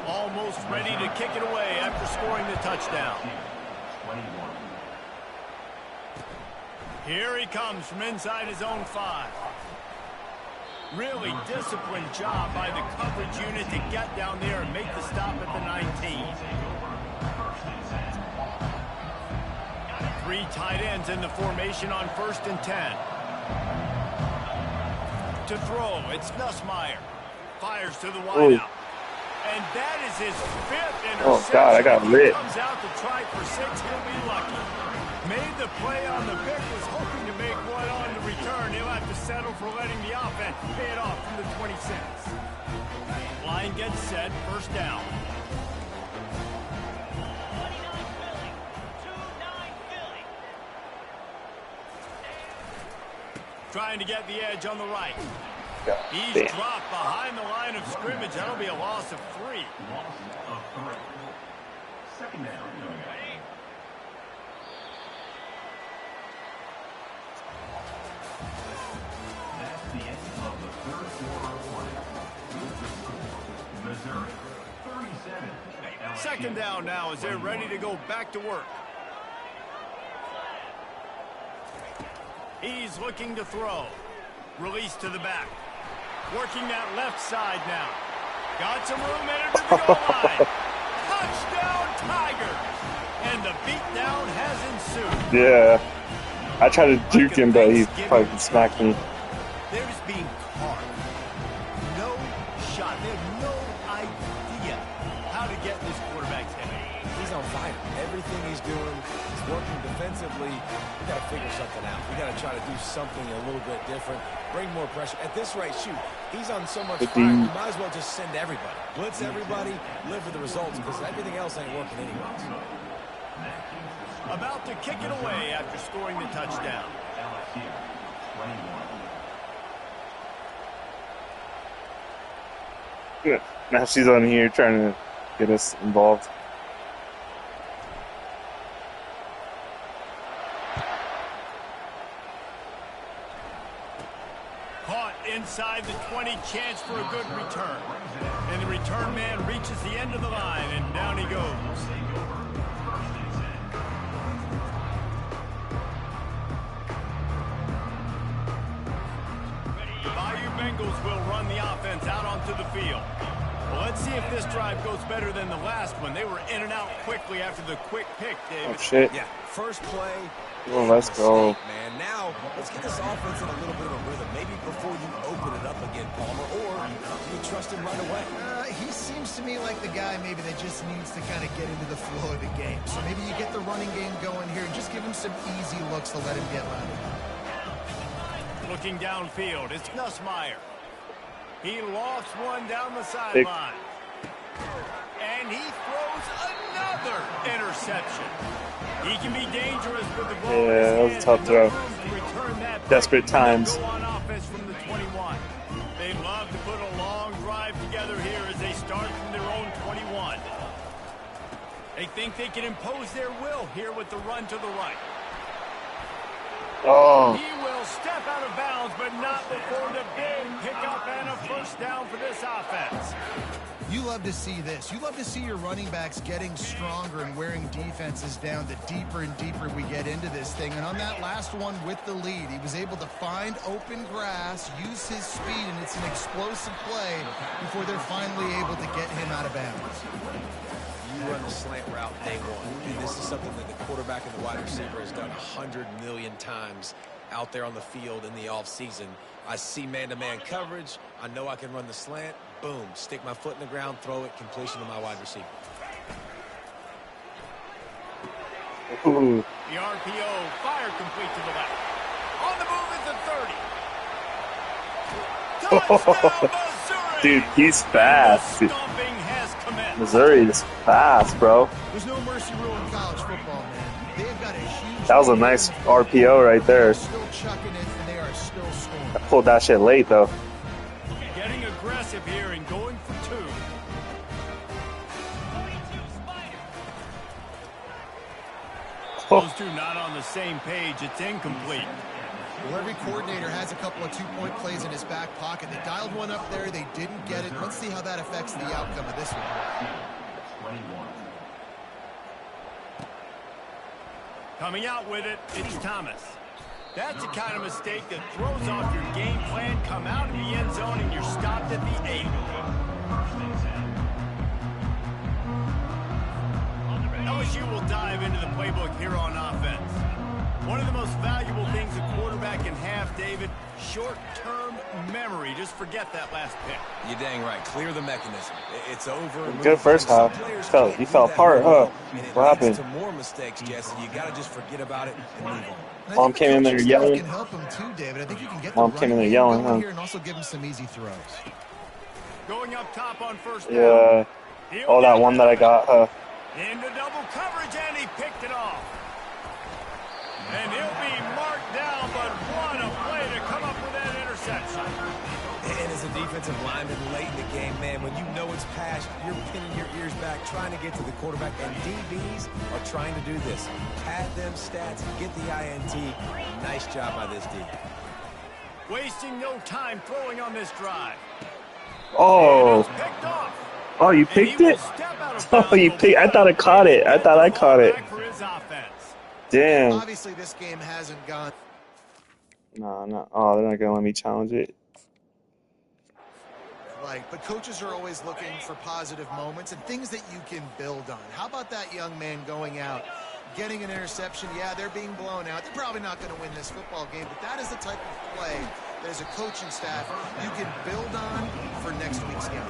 Almost ready to kick it away after scoring the touchdown. Here he comes from inside his own 5. Really disciplined job by the coverage unit to get down there and make the stop at the 19. 3 tight ends in the formation on 1st and 10. To throw, it's Nussmeier. Fires to the wideout. And that is his 5th interception. Oh, God, I got lit. He comes out to try for 6. He'll be lucky. Made the play on the pick, was hoping to make one on the return. He'll have to settle for letting the offense pay it off from the 26. Line gets set, 1st down. Trying to get the edge on the right. He's dropped behind the line of scrimmage. That'll be a loss of 3. Second down. Second down now as they're ready to go back to work. He's looking to throw. Release to the back. Working that left side now. Got some room headed to the goal line. Touchdown Tigers! And the beatdown has ensued. Yeah. I tried to juke him, but he fucking smacked me. They're just being carved. No shot. They have no idea how to get this quarterback's head. He's on fire. Everything he's doing, he's working defensively. We got to figure something out. We got to try to do something a little bit different. Bring more pressure. At this rate, shoot, he's on so much fire, we might as well just send everybody. Blitz everybody, live for the results, because everything else ain't working anyways. About to kick it away after scoring the touchdown. Yeah. Now she's on here trying to get us involved. Caught inside the 20, chance for a good return. And the return man reaches the end of the line, and down he goes. The Bayou Bengals will run the offense out onto the field. Well, let's see if this drive goes better than the last one. They were in and out quickly after the quick pick, David. Oh, shit. Yeah, first play. Well, let's go. Man, now let's get this offense in a little bit of a rhythm. Maybe before you open it up again, Palmer, or you trust him right away. He seems to me like the guy maybe that just needs to kind of get into the flow of the game. So maybe you get the running game going here and just give him some easy looks to let him get loaded. Looking downfield, it's Nussmeier. He lofts one down the sideline. And he throws another interception. He can be dangerous with the ball. Yeah, that was a tough throw. Desperate times. Go on offense from the 21. They love to put a long drive together here as they start from their own 21. They think they can impose their will here with the run to the right. Oh. He will step out of bounds, but not before the big pickup and a first down for this offense. You love to see this. You love to see your running backs getting stronger and wearing defenses down the deeper and deeper we get into this thing. And on that last one with the lead, he was able to find open grass, use his speed, and it's an explosive play before they're finally able to get him out of bounds. You run the slant route day one, and this is something that the quarterback and the wide receiver has done 100 million times out there on the field in the offseason. I see man-to-man coverage. I know I can run the slant. Boom, stick my foot in the ground, throw it, completion to my wide receiver. Ooh. The RPO fire complete to the left. On the move is the 30. Touchdown, Missouri! Dude, he's fast. The stomping has commenced. Missouri is fast, bro. There's no mercy rule in college football, man. They've got a huge... That was a nice RPO right there. Still chucking it, and they are still scoring. I pulled that shit late, though. Getting aggressive here and going for two. Those two not on the same page. It's incomplete. Well, every coordinator has a couple of two-point plays in his back pocket. They dialed one up there. They didn't get it. Let's see how that affects the outcome of this one. Coming out with it, it's Thomas. That's the kind of mistake that throws off your game plan. Come out in the end zone and you're stopped at the 8. LSU will dive into the playbook here on offense. One of the most valuable things a quarterback can have, David, short-term memory. Just forget that last pick. You're dang right. Clear the mechanism. It's over. Good first half. He fell apart, huh? What happened? To more mistakes, Jesse. You got to just forget about it and move on. Mom came in there yelling. Can help him too, David. I think you can get Mom came in there yelling, huh? here and also give him some easy throws. Going up top on first down. Yeah. Oh, that one that I got, huh? Into double coverage, and he picked it off. And he'll be marked down, but what a play to come up with that interception. And as a defensive lineman late in the game, man, when you know it's past, you're pinning your ears back, trying to get to the quarterback, and DBs are trying to do this. Pad them stats, get the INT. Nice job by this D. Wasting no time throwing on this drive. Oh. Picked off. Oh, you picked it? Oh, you picked. I thought I caught it. I thought I caught it. Damn. Obviously, this game hasn't gone. No, no. Oh, they're not gonna let me challenge it. Right, but coaches are always looking for positive moments and things that you can build on. How about that young man going out, getting an interception? Yeah, they're being blown out. They're probably not going to win this football game, but that is the type of play that as a coaching staff you can build on for next week's game.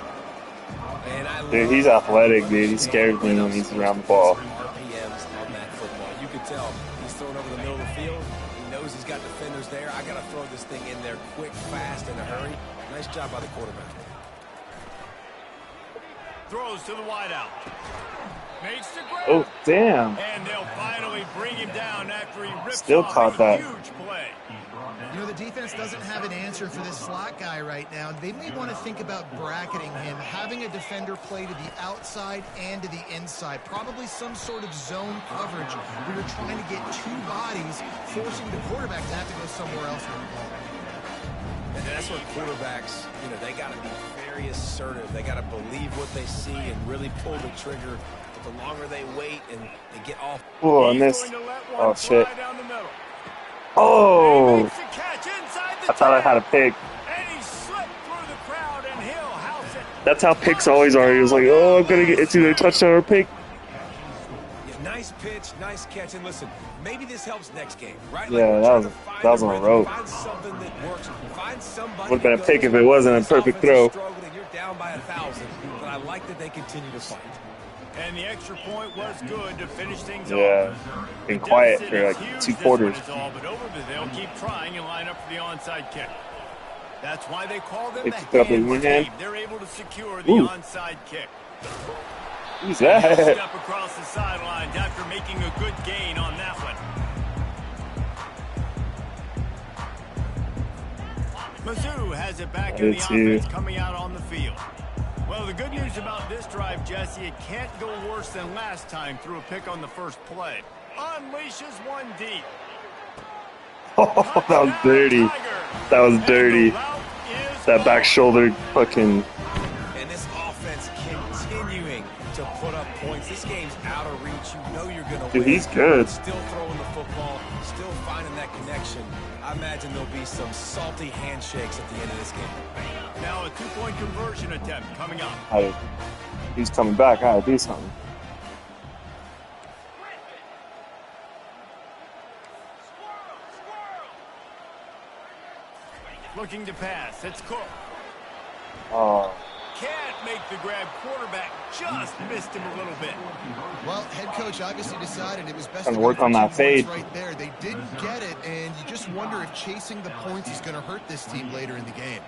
Dude, he's athletic, dude. He scares me when he's around the ball. RPMs on that football. You could tell he's throwing over the middle of the field. He knows he's got defenders there. I got to throw this thing in there quick, fast, in a hurry. Nice job by the quarterback. Throws to the wideout. Makes the grab. Oh, damn. And they'll finally bring him down after he rips Still off caught a that. huge play. You know, the defense doesn't have an answer for this slot guy right now. They may want to think about bracketing him, having a defender play to the outside and to the inside. Probably some sort of zone coverage where you're trying to get two bodies, forcing the quarterback to have to go somewhere else with the ball. And that's where quarterbacks, you know, they got to be very assertive. They got to believe what they see and really pull the trigger. But the longer they wait and they get off. Oh, I missed. Oh, shit. Oh. I thought I had a pick. And he slipped That's how picks always are. He was like, oh, I'm gonna get it's either a touchdown or a pick. Yeah, nice pitch, nice catch, and listen, maybe this helps next game, right? Like Yeah, we're trying to find that was a on a rhythm, rope. find something that works, find somebody. Would have been a that pick goes. if it wasn't a This perfect offense is throw. struggling, and you're down by 1,000, but I like that they continue to fight. And the extra point was good to finish things Yeah, off. been quiet for like 2 quarters. But over they'll keep trying and line up for the onside kick. That's why they call them They the picked it up with hands one team. hand. They're able to secure the Ooh. onside kick. Who's He'll that? step across the sidelines after making a good gain on that one. Mizzou has it back in the offense coming out on the field. Well, the good news about this drive, Jesse, it can't go worse than last time through a pick on the first play. Unleashes one deep. Oh, that was dirty. That was dirty. That back shoulder fucking. And this offense continuing to put up points. This game's out of reach. You know you're going to win. Dude, he's good. Still throwing the football, still finding that connection. I imagine there'll be some salty handshakes at the end of this game. Now a two-point conversion attempt coming up. He's coming back. I gotta do something. Looking to pass. It's Cook. Oh. Can't make the grab. Quarterback just missed him a little bit. Well, head coach obviously decided it was best Trying to go work for on 2 that fade. points right there. They didn't get it, and you just wonder if chasing the points is going to hurt this team later in the game.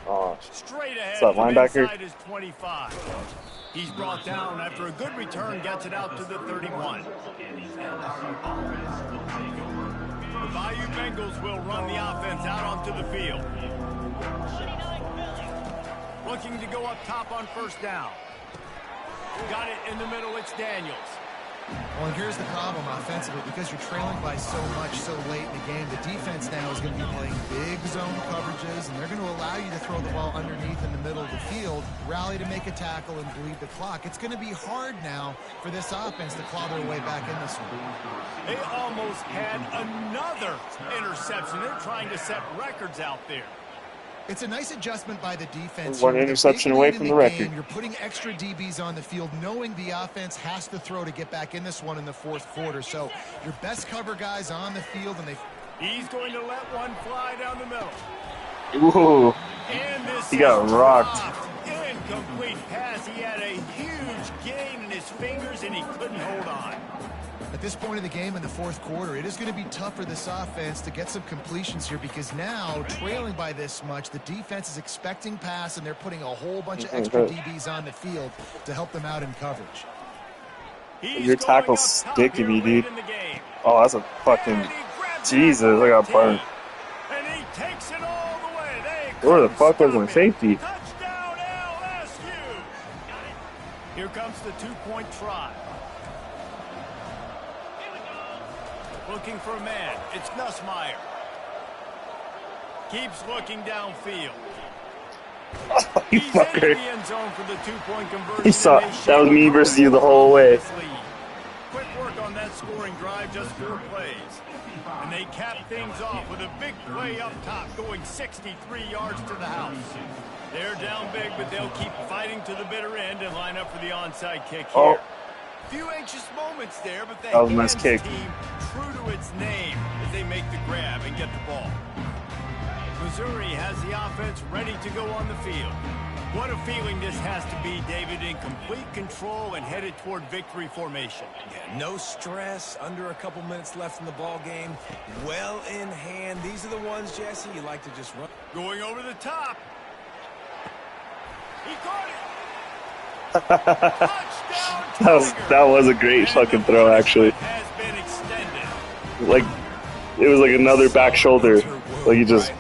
Oh. Straight ahead. What's up, linebacker? Inside is 25. He's brought down after a good return, gets it out to the 31. The Bayou Bengals will run the offense out onto the field. Looking to go up top on first down. Got it in the middle, it's Daniels. Well, and here's the problem offensively. Because you're trailing by so much so late in the game, the defense now is going to be playing big zone coverages, and they're going to allow you to throw the ball underneath in the middle of the field, rally to make a tackle, and bleed the clock. It's going to be hard now for this offense to claw their way back in this one. They almost had another interception. They're trying to set records out there. It's a nice adjustment by the defense. One interception away from the record. You're putting extra DBs on the field, knowing the offense has to throw to get back in this one in the fourth quarter. So your best cover guys on the field, and he's going to let one fly down the middle. Ooh. And this He got rocked. Incomplete pass. He had a huge gain in his fingers, and he couldn't hold on. At this point in the game in the fourth quarter, it is going to be tough for this offense to get some completions here because now, trailing by this much, the defense is expecting pass, and they're putting a whole bunch of extra DBs on the field to help them out in coverage. Your tackle's sticking me, dude. Oh, that's a fucking... Jesus, I got burned. And he takes it all the way. Where the fuck was my safety? Touchdown LSU. Here comes the two-point try. Looking for a man. It's Nussmeier. Keeps looking downfield. Oh, you He's fucker. in the end zone for the two-point conversion. He saw that was me versus you the whole way. Quick work on that scoring drive, just 4 plays. And they cap things off with a big play up top, going 63 yards to the house. They're down big, but they'll keep fighting to the bitter end and line up for the onside kick here. Few anxious moments there, but the that was a nice kick. Team true to its name as they make the grab and get the ball. Missouri has the offense ready to go on the field. What a feeling this has to be, David, in complete control and headed toward victory formation. Yeah, no stress, under a couple minutes left in the ball game. Well in hand. These are the ones, Jesse, you like to just run. Going over the top. He caught it. that was a great fucking throw, actually. Like, it was like another back shoulder. Like, he just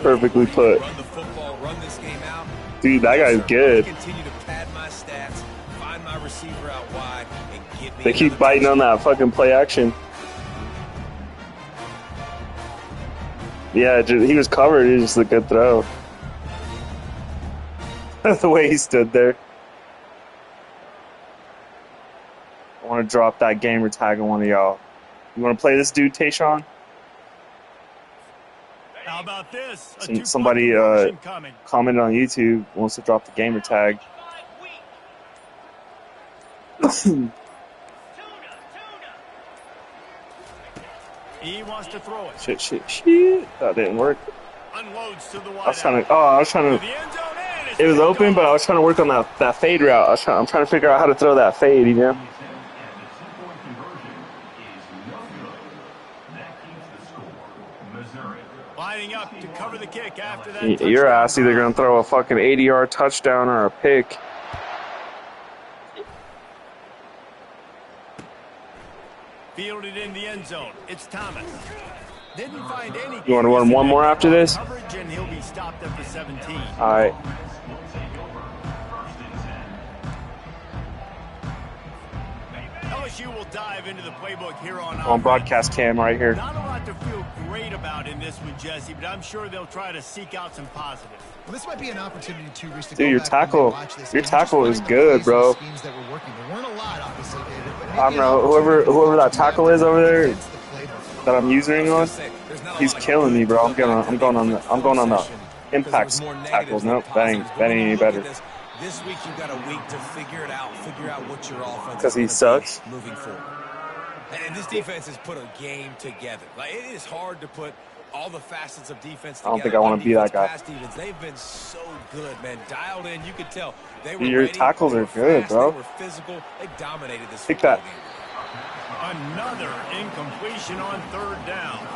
perfectly put. Dude, that guy's good. They keep biting on that fucking play action. Yeah, he was covered. It was just a good throw. The way he stood there. I want to drop that gamer tag on one of y'all. You want to play this dude, Tayshawn? How about this? Somebody commented on YouTube, wants to drop the gamer tag. He wants to throw it. Shit. That didn't work. Unloads to the wide I was trying to. It was open, but I was trying to work on that fade route. I'm trying to figure out how to throw that fade, you know? Lining up to cover the kick after that. Your ass either going to throw a fucking 80-yard touchdown or a pick. Fielded in the end zone. It's Thomas. Didn't find any. You want to run one more after this? Coverage, and he'll be stopped at the 17. All right. LSU will dive into the playbook here on broadcast cam right here. Not a lot to feel great about in this one, Jesse, but I'm sure they'll try to seek out some positives. Well, this might be an opportunity to Dude, your tackle is good, bro. I don't know, whoever that tackle is over there that I'm using on, he's killing me, bro. I'm going on the impact tackles. Nope, that ain't any better. This week you've got a week to figure out what your offense. Because he sucks. Moving forward, and this defense has put a game together. Like, it is hard to put all the facets of defense together. I don't think I want to be that guy. They've been so good, man. Dialed in, you could tell they were. Your tackles are good, bro. They were physical. They dominated this. Take that. Another incompletion on third down.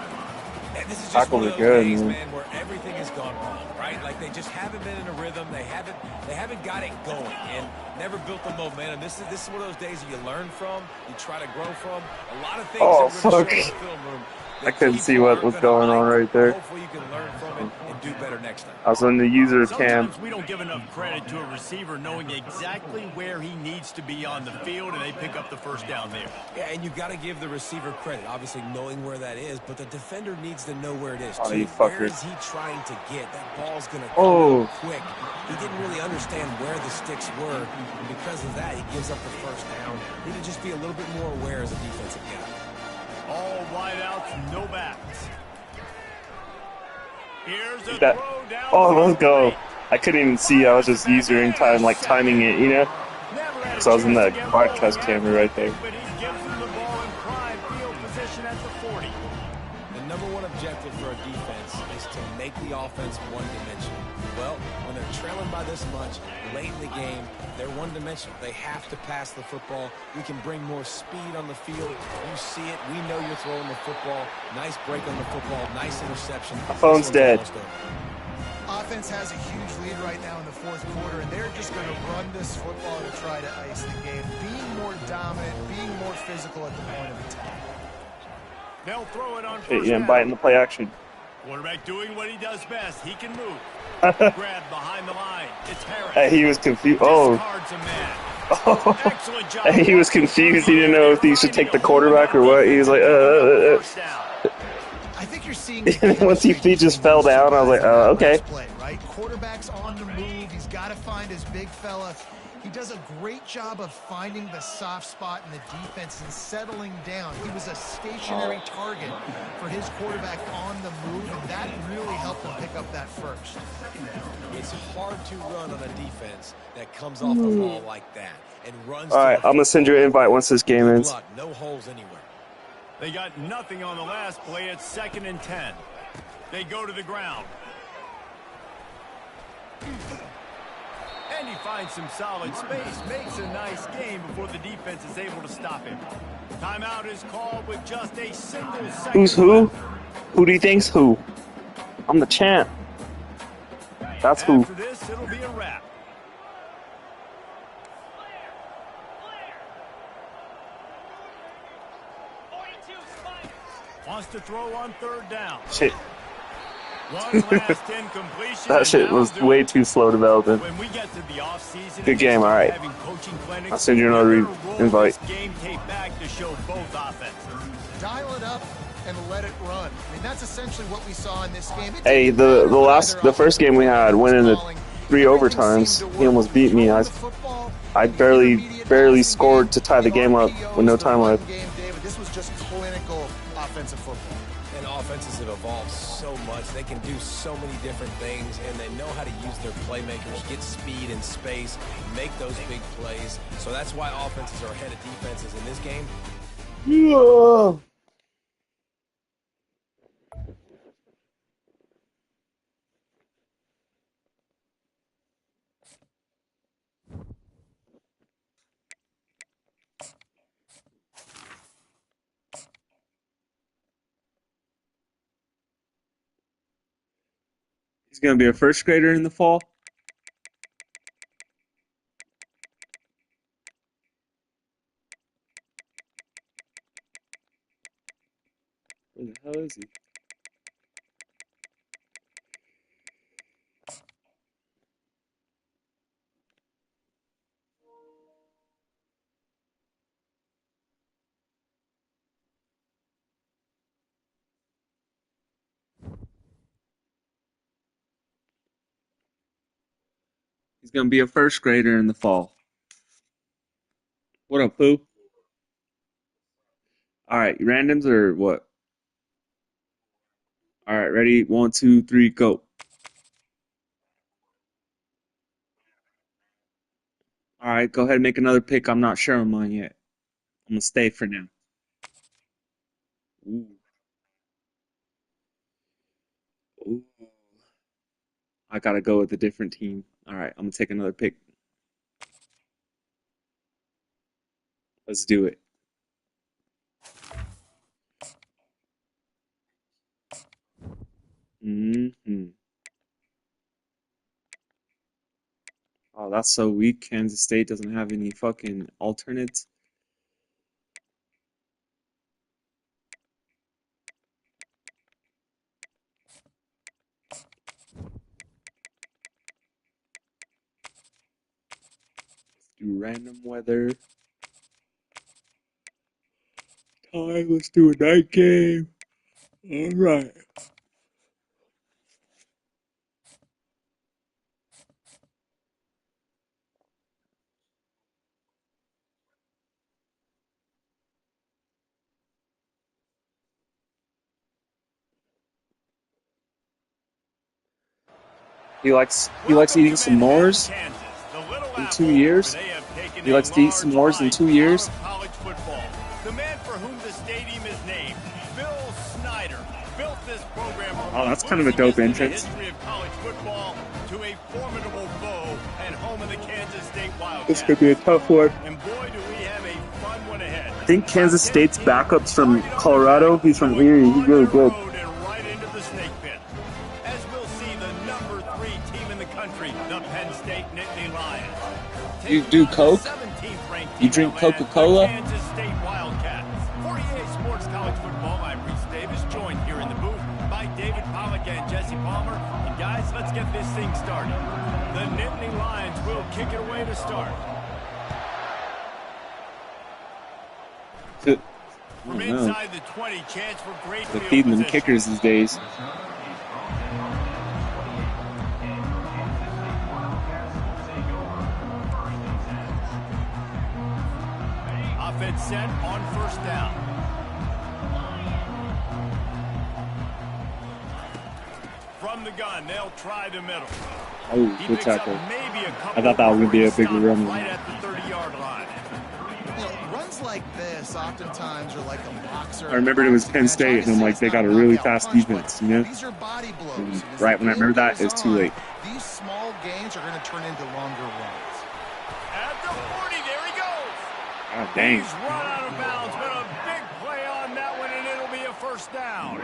And this is just tackles one of are those good, days, man. Where everything has gone wrong, right? Like, they just haven't been in a rhythm. They haven't got it going and never built the momentum. This is one of those days that you learn from, you try to grow from. A lot of things that we're going to show in the film room. I couldn't see what was going on right there. Hopefully you can learn from it and do better next time. I was on the user cam. Sometimes we don't give enough credit to a receiver knowing exactly where he needs to be on the field, and they pick up the first down there. Yeah, and you got to give the receiver credit, obviously knowing where that is, but the defender needs to know where it is, Oh, too. you Where fucker. is he trying to get? That ball's going to Oh. come quick. He didn't really understand where the sticks were, and because of that, he gives up the first down. He need to just be a little bit more aware as a defensive guy. All wideouts, no backs. Here's a That, throw down. oh, let's go. I couldn't even see. I was just using time, like timing it, you know? So I was in that broadcast camera right there. But he gives them the ball in prime field position at the 40. The number one objective for a defense is to make the offense one-dimensional. Well, when they're trailing by this much, late in the game, they're one-dimensional. They have to pass the football. We can bring more speed on the field. You see it. We know you're throwing the football. Nice break on the football. Nice interception. My phone's dead. Offense has a huge lead right now in the fourth quarter, and they're just going to run this football to try to ice the game. Being more dominant, being more physical at the point of attack. They'll throw it on Hey, first you didn't down. bite in the play action. Quarterback doing what he does best. He can move. Grab behind the line. It's Harris. Hey, he was confused. Oh. Discards a man. Excellent job. Hey, he was confused. He didn't know if he should take the quarterback or what. He was like, First down. I think you're seeing Once he just fell down, I was like, okay. Play, right? Quarterback's on the move. He's got to find his big fella. He does a great job of finding the soft spot in the defense and settling down. He was a stationary target for his quarterback on the move, and that really helped him pick up that first. It's hard to run on a defense that comes off the ball like that and runs. All right, I'm going to send you an invite once this game ends. No holes anywhere. They got nothing on the last play. It's 2nd and 10. They go to the ground. And he finds some solid space. Makes a nice game before the defense is able to stop him. Timeout is called with just a single second. Who's who? Who do you think's who? I'm the champ. That's who. After this, it'll be a wrap. Wants to throw on third down. Shit. One last incompletion. That shit was way too slow developing. When we get to the off-season, Good game, all right. having coaching clinics, I'll send you another we're gonna roll invite. this game tape back to show both offenses. Dial it up and let it run. I mean, that's essentially what we saw in this game. Hey, the first game we had went into 3 overtimes. He almost beat me. I barely scored to tie the game up with no time left. This was just clinical offensive football. And offenses have evolved so much. They can do so many different things, and they know how to use their playmakers, get speed and space, make those big plays. So that's why offenses are ahead of defenses in this game. Yeah. He's going to be a first grader in the fall. Where the hell is he? He's going to be a first grader in the fall. What up, Pooh? All right, randoms or what? All right, ready? 1, 2, 3, go. All right, go ahead and make another pick. I'm not sure on mine yet. I'm going to stay for now. Ooh. Ooh. I got to go with a different team. All right, I'm going to take another pick. Let's do it. Mm-hmm. Oh, that's so weak. Kansas State doesn't have any fucking alternates. Let's do random weather. Time, let's do a night game. All right. He likes eating some s'mores in 2 years. He likes to eat some s'mores in 2 years. College football. The man for whom the stadium is named, Bill Snyder, built this program. Oh, that's kind of a dope entrance. The history of college football to a formidable foe and home of the Kansas State Wildcats. This could be a tough one. And boy, do we have a fun one ahead. I think Kansas State's backup's from Colorado. He's from Erie. He's really good. And right into the snake pit. As we'll see, the number 3 team in the country, the Penn State Nittany Lions. You do Coke? You drink Coca-Cola? Kansas State Wildcats. For EA Sports College Football, I'm Reese Davis, joined here in the booth by David Pollack and Jesse Palmer. And guys, let's get this thing started. The Nittany Lions will kick it away to start. From inside the 20, chance for great They're field feeding them position. kickers these days. Offense set on first down. From the gun, they'll try the middle. Oh, He good picks up tackle. maybe a I couple thought that was going to be a of bigger stops run. right at the 30-yard line. You know, runs like this oftentimes are like a boxer. I remembered it was Penn State, and I'm like, they got a really fast defense, you know? These are body blows. And And as right the when I game remember that, goes it's too on, late. These small gains are going to turn into longer runs. At the 40, there he goes. God dang. He's run out of bounds, but a big play on that one, and it'll be a first down.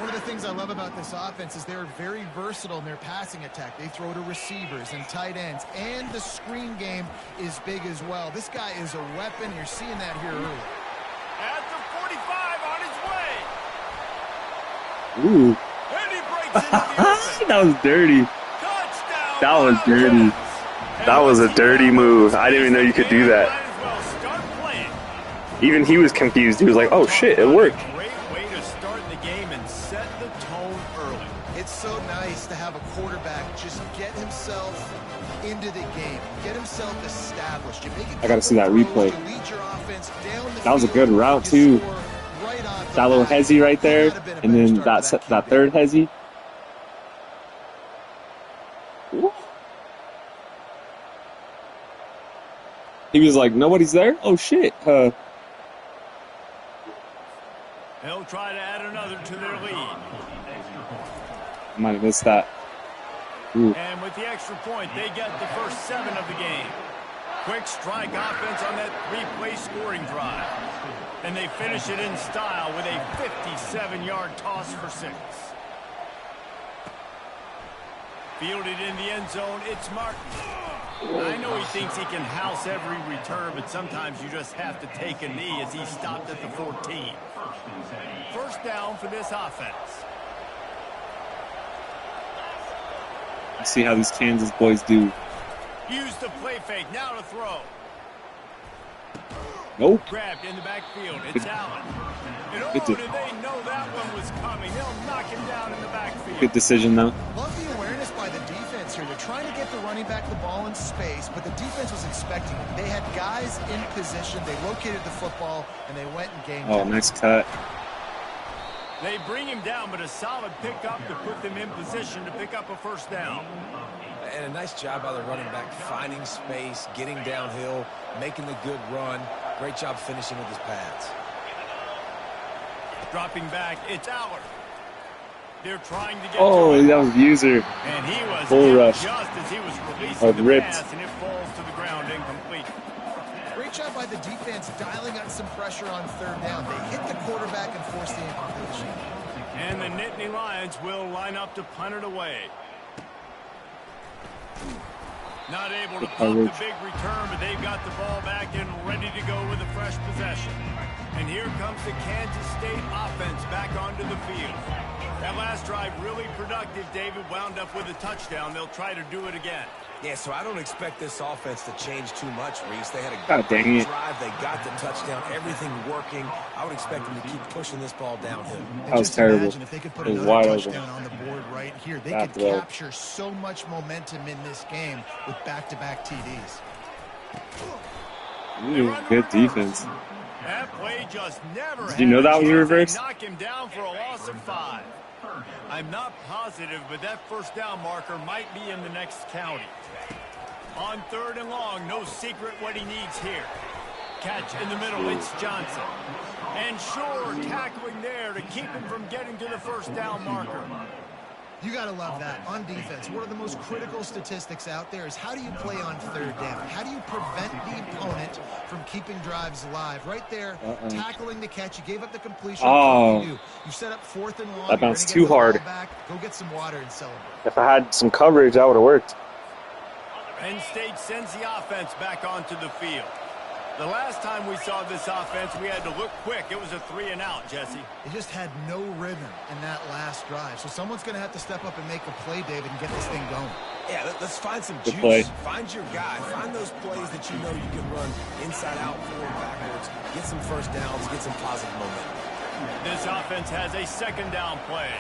One of the things I love about this offense is they're very versatile in their passing attack. They throw to receivers and tight ends, and the screen game is big as well. This guy is a weapon. You're seeing that here early. At the 45, on his way. Ooh. And he breaks into the open. That was dirty. Touchdown. That was dirty. That was a dirty move. I didn't even know you could do that. Might as well start playing. Even he was confused. He was like, oh shit, it worked. Great way to start the game and set the tone early. It's so nice to have a quarterback just get himself into the game, get himself established. You make I gotta see that replay. You lead your offense down the That was a field, good route, you too. score, right off the That little bat, hezzy right there, could not have been a and better then start to that third hezzy. Ooh. He was like, nobody's there? Oh, shit. They'll try to add another to their lead. Might have missed that. Ooh. And with the extra point, they get the first 7 of the game. Quick strike offense on that 3-play scoring drive. And they finish it in style with a 57-yard toss for 6. Fielded in the end zone, it's Martin. I know he thinks he can house every return, but sometimes you just have to take a knee as he's stopped at the 14. First down for this offense. Let's see how these Kansas boys do. Use the play fake, now to throw. Nope. Grabbed in the backfield, it's Allen. And Good did they know that one was coming? They'll knock him down in the backfield. Good decision, though. Love the awareness by the defense here. They're trying to get the running back the ball in space, but the defense was expecting it. They had guys in position. They located the football, and they went and gamed it. Oh, nice cut. They bring him down, but a solid pickup to put them in position to pick up a first down. And a nice job by the running back, finding space, getting downhill, making the good run. Great job finishing with his pads. Dropping back, it's Allard. They're trying to get Oh, that was user. and he was Bull rush. just as he was releasing the ripped. pass, and it falls to the ground incomplete. Great job by the defense dialing up some pressure on third down. They hit the quarterback and forced the incompletion. And the Nittany Lions will line up to punt it away. Not able to pump the big return, but they've got the ball back and ready to go with a fresh possession. And here comes the Kansas State offense back onto the field. That last drive really productive. David wound up with a touchdown. They'll try to do it again. Yeah, so I don't expect this offense to change too much, Reese. They had a God dang great it. drive. They got the touchdown. Everything working. I would expect them to keep pushing this ball downhill. That was just terrible. Imagine if they could put It was another wide open. touchdown on the board right here. They That could throw. capture so much momentum in this game with back-to-back TDs. Ooh, good defense. That play just never Did you know that was a reverse? Knock him down for a loss of 5. I'm not positive, but that first down marker might be in the next county. On 3rd and long, no secret what he needs here. Catch in the middle, it's Johnson. And sure, tackling there to keep him from getting to the first down marker. You got to love that. On defense, one of the most critical statistics out there is how do you play on third down? How do you prevent the opponent from keeping drives alive? Right there, tackling the catch. You gave up the completion. Oh. You set up 4th and long. That bounced You're too gonna get the hard. ball back. Go get some water and celebrate. If I had some coverage, that would have worked. Penn State sends the offense back onto the field. The last time we saw this offense, we had to look quick. It was a 3-and-out, Jesse. They just had no rhythm in that last drive. So someone's going to have to step up and make a play, David, and get this thing going. Yeah, let's find some Good juice. play. Find your guy. Find those plays that you know you can run inside out, forward, backwards. Get some first downs. Get some positive momentum. This offense has a 2nd down play.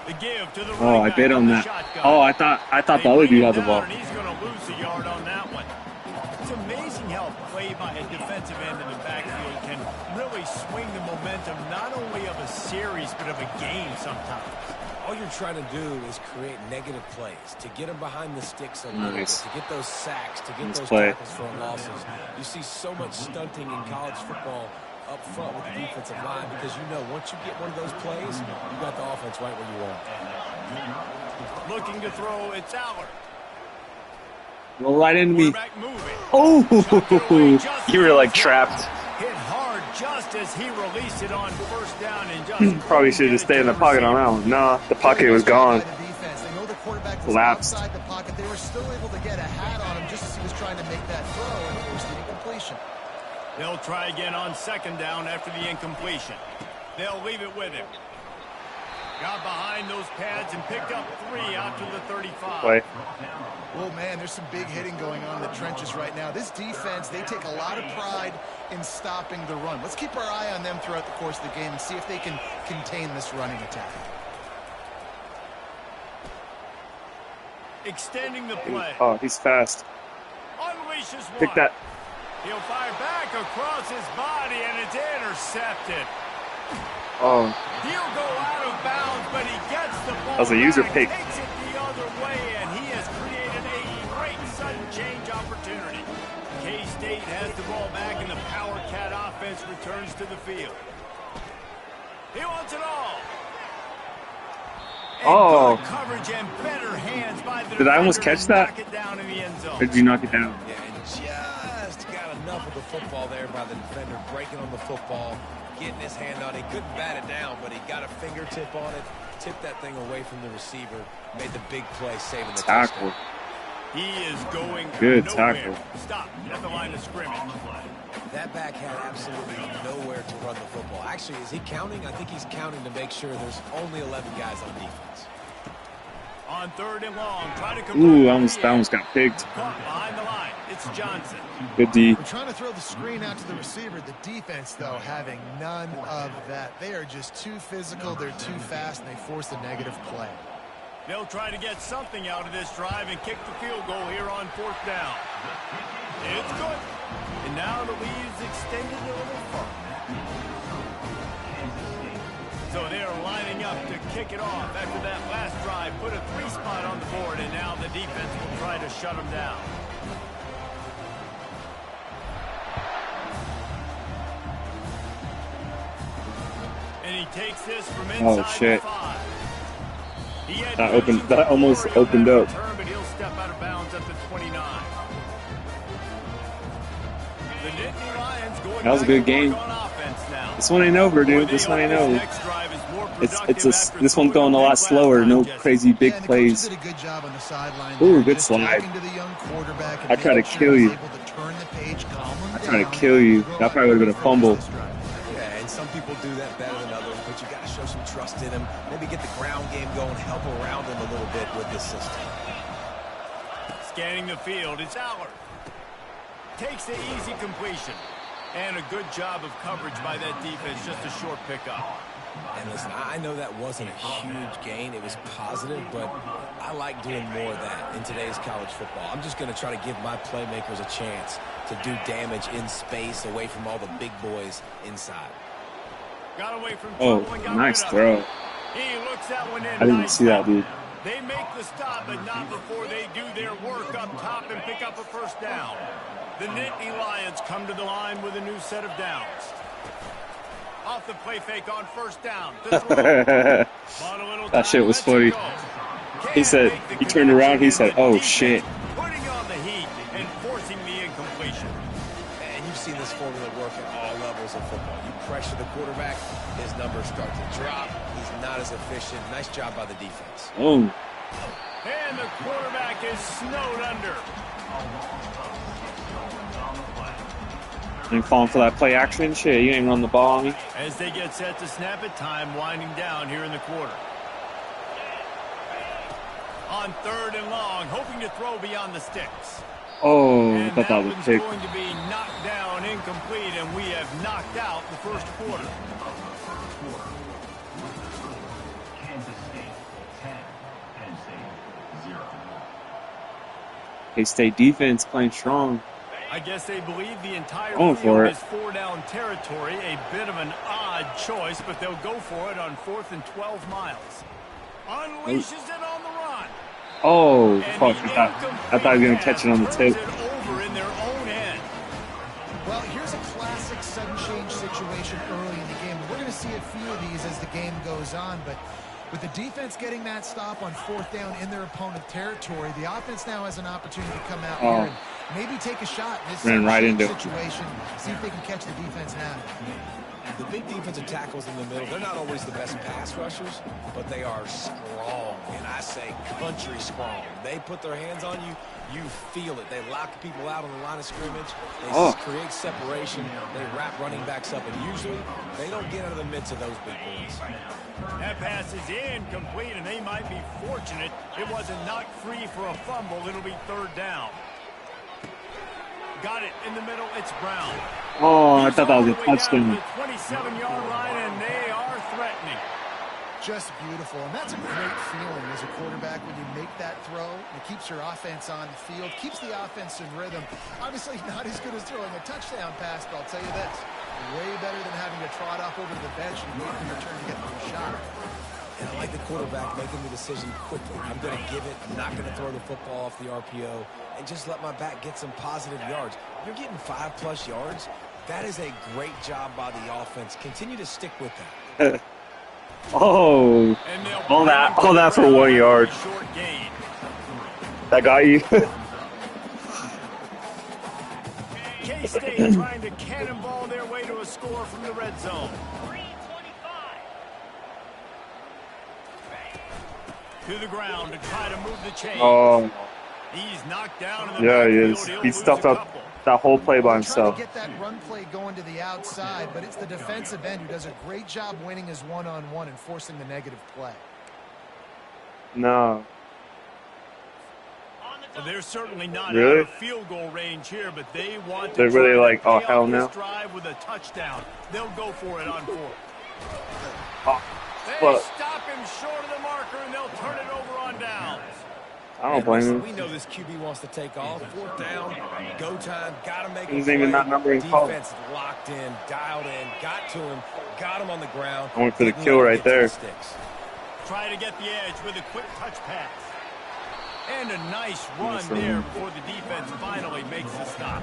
The give to the Oh, I running bid back on the that. shotgun. Oh, I thought the other dude had the ball. And he's going to lose a yard on that one. It's amazing how play by a defensive end in the backfield can really swing the momentum not only of a series but of a game sometimes. All you're trying to do is create negative plays, to get them behind the sticks a little Nice. bit, to get those sacks, to get Nice those play. tackles for losses. You see so much stunting in college football up front with the defensive line because you know once you get one of those plays, you got the offense right where you want. Looking to throw, it's Allard. Roll right into me. Quarterback moving. Oh, you were like trapped. Hit hard just as he released it on first down and just Probably should have just stayed in the pocket on that one. Nah, the pocket was gone. By the defense. They know the quarterback was Collapsed. outside the pocket. They were still able to get a hat on him just as he was trying to make that throw and force the incompletion. They'll try again on 2nd down after the incompletion. They'll leave it with him. Got behind those pads and picked up 3 out to the 35. Play. Oh, man, there's some big hitting going on in the trenches right now. This defense, they take a lot of pride in stopping the run. Let's keep our eye on them throughout the course of the game and see if they can contain this running attack. Extending the play. Oh, he's fast. Unleashes one. Pick that. He'll fire back across his body, and it's intercepted. Oh. He'll go out of bounds, but he gets the ball That was a user back, pick. takes it the other way, and he has created a great sudden change opportunity. K-State has the ball back, and the Power Cat offense returns to the field. He wants it all. Oh. Good coverage and better hands by the Did I almost catch that? knock it down in the end zone. Or did you knock it down? Yeah, and just got enough of the football there by the defender, breaking on the football, getting his hand on it. He couldn't bat it down, but he got a fingertip on it, tipped that thing away from the receiver, made the big play, saving the Tackle. touchdown. He is going Good nowhere. tackle. Stop at the line of scrimmage. That back had absolutely nowhere to run the football. Actually, is he counting? I think he's counting to make sure there's only 11 guys on defense. On 3rd and long, try to Ooh, I almost got picked. Caught behind the line. It's Johnson. Good D. We're trying to throw the screen out to the receiver. The defense, though, having none of that. They are just too physical. They're too fast, and they force a negative play. They'll try to get something out of this drive and kick the field goal here on 4th down. It's good. And now the lead is extended a little further. So they're lining up to kick it off after that last drive. Put a 3-spot on the board, and now the defense will try to shut them down. And he takes this from inside shit. the 5. He had That almost opened up. return, but he'll step out of bounds at the 29. The Nittany Lions going That was a good back to game. work on offense now. This one ain't over, dude. This one ain't over. This one's going a lot slower. No crazy big Yeah, and the coach plays. did a good job on the sideline. Ooh, there, good just slide. talking to the young quarterback and I tried to making sure kill he's you. able to turn the page, calm him I tried to down, kill you. grow That probably would've been a fumble. this drive. Yeah, and some people do that better than others, but you got to show some trust in him. Maybe get the ground game going, help around him a little bit with this system. Scanning the field, it's Allard. Takes the easy completion. And a good job of coverage by that defense, just a short pickup. And listen, I know that wasn't a huge gain. It was positive, but I like doing more of that in today's college football. I'm just going to try to give my playmakers a chance to do damage in space away from all the big boys inside. Got away from Oh, trouble and got nice rid of throw. it. He looks that one in. I didn't Nice see that, job. dude. They make the stop, but not before they do their work up top and pick up a 1st down. The Nittany Lions come to the line with a new set of downs. Off the play fake on 1st down. To throw. Bought a little That time, shit was lets it funny. go. He Can't said, make the he turned around, he connection, said, oh and the shit. defense putting on the heat and forcing the incompletion. And you've seen this formula work at all levels of football. You pressure the quarterback, his numbers start to drop. He's not as efficient. Nice job by the defense. Oh, And the quarterback is snowed under. ain't falling for that play action shit. You ain't run the ball on me. As they get set to snap it, time winding down here in the quarter. On 3rd and long, hoping to throw beyond the sticks. Oh, I And thought that was a one's pick. going to be knocked down, incomplete, and we have knocked out the 1st quarter. K-State defense playing strong. I guess they believe the entire Going field for it. is 4-down territory. A bit of an odd choice, but they'll go for it on 4th and 12 miles. Unleashes it on the run. Oh, And fuck. I thought he was going to catch it on the turns tip. it over in their own end. Well, here's a classic sudden change situation early in the game. We're going to see a few of these as the game goes on, but with the defense getting that stop on 4th down in their opponent territory, the offense now has an opportunity to come out here and maybe take a shot in this Ran right sudden into change it. situation, see if they can catch the defense napping. The big defensive tackles in the middle, they're not always the best pass rushers, but they are strong, and I say country strong. They put their hands on you, you feel it. They lock people out on the line of scrimmage. They create separation. They wrap running backs up, and usually they don't get out of the midst of those big boys. That pass is incomplete, and they might be fortunate it wasn't knocked free for a fumble. It'll be 3rd down. Got it in the middle. It's Brown. Oh, I thought that was a He's all the way down to touchdown. the 27-yard line, and they are threatening. Just beautiful, and that's a great feeling as a quarterback when you make that throw. It keeps your offense on the field, keeps the offense in rhythm. Obviously not as good as throwing a touchdown pass, but I'll tell you this, way better than having to trot off over to the bench and wait for your turn to get the shot. And I like the quarterback making the decision quickly. I'm going to give it. I'm not going to throw the football off the RPO and just let my back get some positive yards. You're getting 5+ yards. That is a great job by the offense. Continue to stick with that. Oh, all that for 1 yard. That got you. K-State trying to cannonball their way to a score from the red zone. 3:25. To the ground to try to move the chain. Oh, He's knocked down in the yeah, he backfield. is. He stuffed up that whole play by himself. Trying to get that run play going to the outside, but it's the defensive end who does a great job winning his one-on-one and forcing the negative play. No. Well, they're certainly not Really? out of field goal range here, but they want to They're really try like, to oh, pay hell off no. this drive with a touchdown. They'll go for it on 4th. Oh, They but stop him short of the marker, and they'll turn it over on downs. I don't blame him. We know this QB wants to take off. 4th down, go time, got to make He's a play. even not numbering calls. Defense locked in, dialed in, got to him, got him on the ground. I went for the Didn't kill let him right get to there. the sticks. Try to get the edge with a quick touch pass. And a nice run there before the defense finally makes the stop.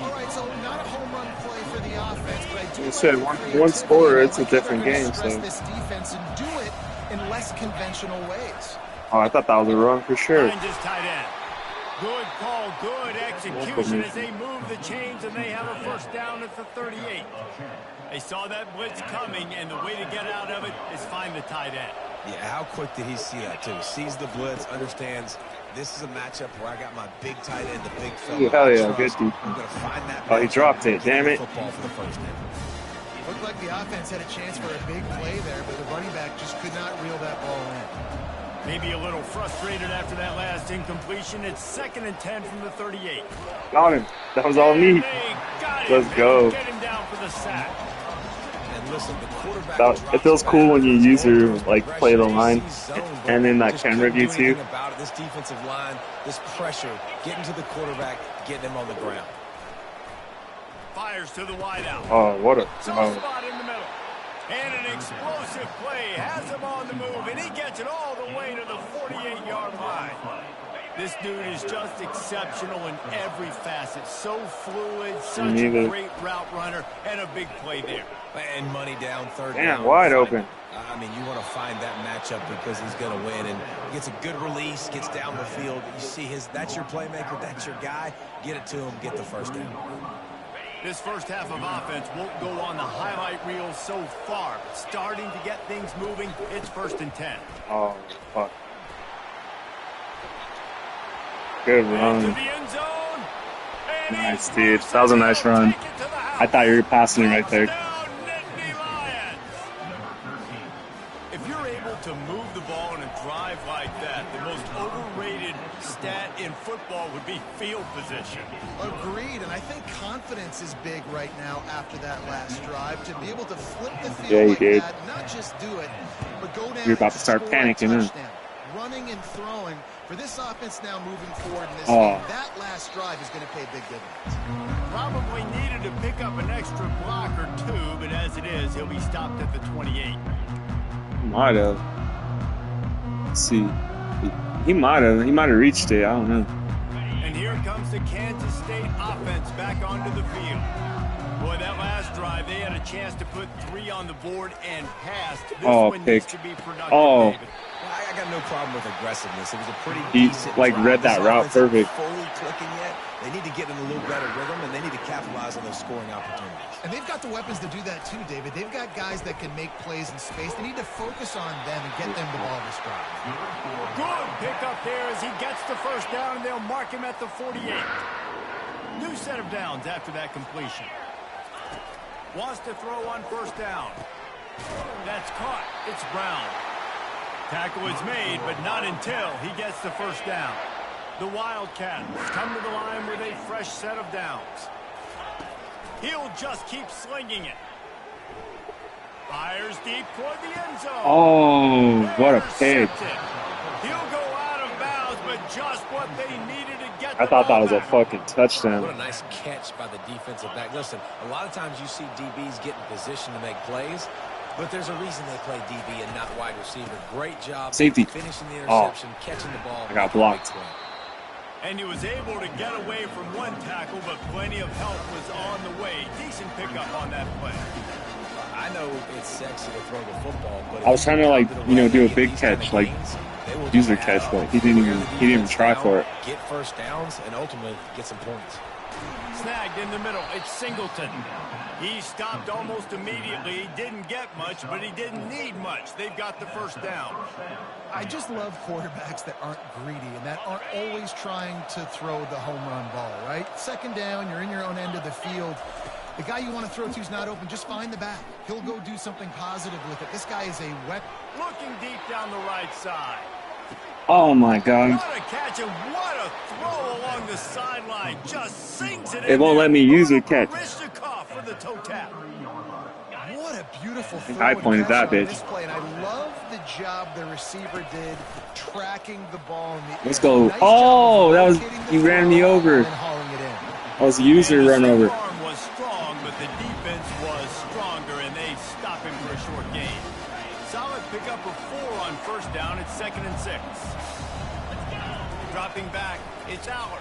All right, so not a home run play for the offense, but I do You said one scorer, it's a different game, so. this defense and do it in less conventional ways. Oh, I thought that was a run for sure. Finds his tight end. Good call, good execution as they move the chains, and they have a first down at the 38. They saw that blitz coming, and the way to get out of it is find the tight end. Yeah, how quick did he see that, too? Sees the blitz, understands this is a matchup where I got my big tight end, the big fella. Ooh, hell yeah, good I'm dude. going to find that. Oh, he dropped it, damn it. Football for the first down. Looked like the offense had a chance for a big play there, but the running back just could not reel that ball in. Maybe a little frustrated after that last incompletion. It's 2nd and 10 from the 38. Got him. That was all me. Let's go. Get him down for the sack. And listen, the quarterback It feels cool when you use your, like, play the line. And then that just camera couldn't view do too. anything about it. This defensive line, this pressure, getting to the quarterback, getting him on the ground. Fires to the wideout. Oh, what a. Some Oh. spot in the middle. And an explosive play has him on the move, and he gets it all the way to the 48-yard line. This dude is just exceptional in every facet. So fluid, such a great route runner, and a big play there. And money down, 3rd down. Damn, wide open. I mean, you want to find that matchup because he's going to win and gets a good release, gets down the field. You see that's your playmaker, that's your guy. Get it to him, get the first down. This first half of offense won't go on the highlight reel so far. Starting to get things moving, it's 1st and 10. Oh, fuck. Good run. To the end zone. And Nice, dude. That was a nice run. I thought you were passing it right there. If you're able to move the ball in a drive like that, the most overrated stat in football would be field position. Agreed, and I think confidence is big right now after that last drive. To be able to flip the field Yeah, he like did. that, not just do it, but go down. You're about to start score a panicking, huh? touchdown. Running and throwing. For this offense now moving forward in this Oh. game, that last drive is going to pay big dividends. Probably needed to pick up an extra block or two, but as it is, he'll be stopped at the 28. Might have. Let's see. He might have reached it. I don't know. And here comes the Kansas State offense back onto the field. Boy, that last drive, they had a chance to put 3 on the board and passed. This Oh, one needs pick. to be productive, Oh. David. I got no problem with aggressiveness. It was a pretty He, decent like, drive. read that This route offense isn't perfect. fully clicking yet. They need to get in a little better rhythm, and they need to capitalize on those scoring opportunities. And they've got the weapons to do that too, David. They've got guys that can make plays in space. They need to focus on them and get them the ball this drive. Good pickup there as he gets the first down, and they'll mark him at the 48. New set of downs after that completion. Wants to throw on first down. That's caught. It's Brown. Tackle is made, but not until he gets the first down. The Wildcats come to the line with a fresh set of downs. He'll just keep slinging it. Fires deep toward the end zone. Oh, what a pick. He'll go out of bounds, but just what they needed to get I the thought that ball was a back. fucking What touchdown. a nice catch by the defensive back. Listen, a lot of times you see DBs get in position to make plays, but there's a reason they play DB and not wide receiver. Great job Safety. finishing the interception, catching the ball. I got blocked. And he was able to get away from one tackle, but plenty of help was on the way. Decent pickup on that play. I know it's sexy to throw the football, but I was trying to, like, you know, do a big catch, like user catch, but he didn't even try for it. Get first downs and ultimately get some points. Snagged in the middle. It's Singleton. He stopped almost immediately. He didn't get much, but he didn't need much. They've got the first down. I just love quarterbacks that aren't greedy and that aren't always trying to throw the home run ball, right? Second down, you're in your own end of the field. The guy you want to throw to is not open. Just find the back. He'll go do something positive with it. This guy is a weapon. Looking deep down the right side. Oh my God. What a catch and what a throw along the sideline. Just sinks it in. It won't let me use a catch. Barishnikov for the toe tap. What a beautiful throw I pointed that on bitch. this play, and I love the job the receiver did tracking the ball in the Let's air. go. Nice Oh, job that of was, locating the he ran throw me over. and hauling it in. That was a user And the run over. stiff arm was strong, but the defense was stronger, and they stop him for a short gain. Solid pickup of 4 on first down. It's 2nd and 6. Dropping back, it's Aller.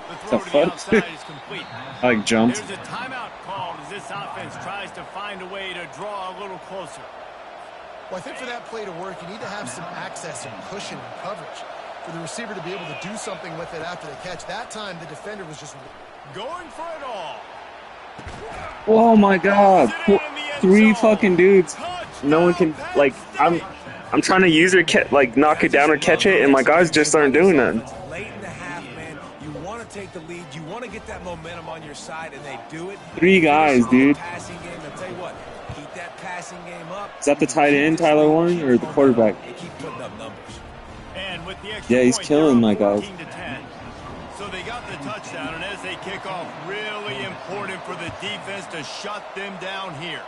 The throw to the outside is complete. I like jumped. There's a timeout called as this offense tries to find a way to draw a little closer. Well, I think for that play to work, you need to have some access and cushion and coverage for the receiver to be able to do something with it after the catch. That time, the defender was just Going for it all. Oh my God. 3 fucking dudes. No one can, like, I'm trying to user catch, like, knock it down or catch it, and my guys just aren't doing that. Late in the half, man. You want to take the lead. You want to get that momentum on your side, and they do it. 3 guys, dude. Passing game. I'll tell you what. Keep that passing game up. Is that the tight end, Tyler Warren, or the quarterback? And keep putting up numbers. And with the extra Yeah, he's point, killing they're my up guys. 14 to 10. So they got the touchdown, and as they kick off, really important for the defense to shut them down here.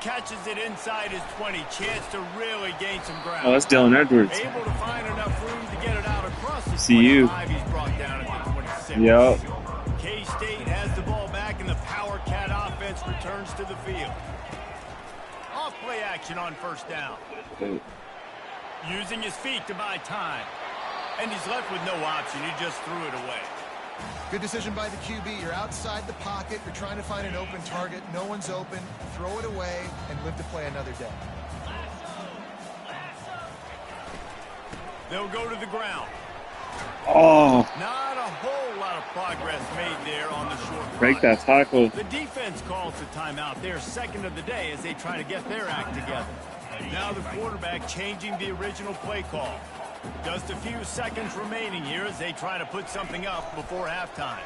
Catches it inside his 20. Chance to really gain some ground. Oh, that's Dylan Edwards. Able to find enough room to get it out across the See you. 25. He's brought down at the 26. Yep. K-State has the ball back, and the Power Cat offense returns to the field. Off play action on first down. Using his feet to buy time. And he's left with no option. He just threw it away. good decision by the QB. You're outside the pocket. You're trying to find an open target. No one's open. Throw it away and live to play another day. They'll go to the ground. Oh, Not a whole lot of progress made there on the short break run. that tackle. The defense calls the timeout. Their second of the day as they try to get their act together. Now the quarterback changing the original play call. Just a few seconds remaining here as they try to put something up before halftime.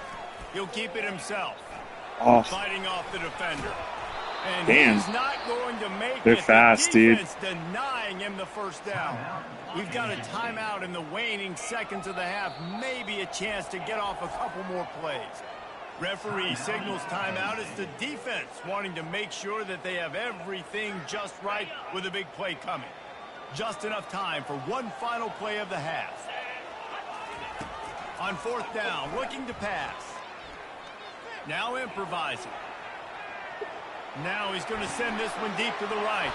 He'll keep it himself. Oh, Fighting off the defender. And damn. he's not going to make They're it. fast, The dude. defense denying him the first down. We've got a timeout in the waning seconds of the half. Maybe a chance to get off a couple more plays. Referee signals timeout. It's the defense wanting to make sure that they have everything just right with a big play coming. Just enough time for one final play of the half. On fourth down, looking to pass. Now improvising. Now he's going to send this one deep to the right.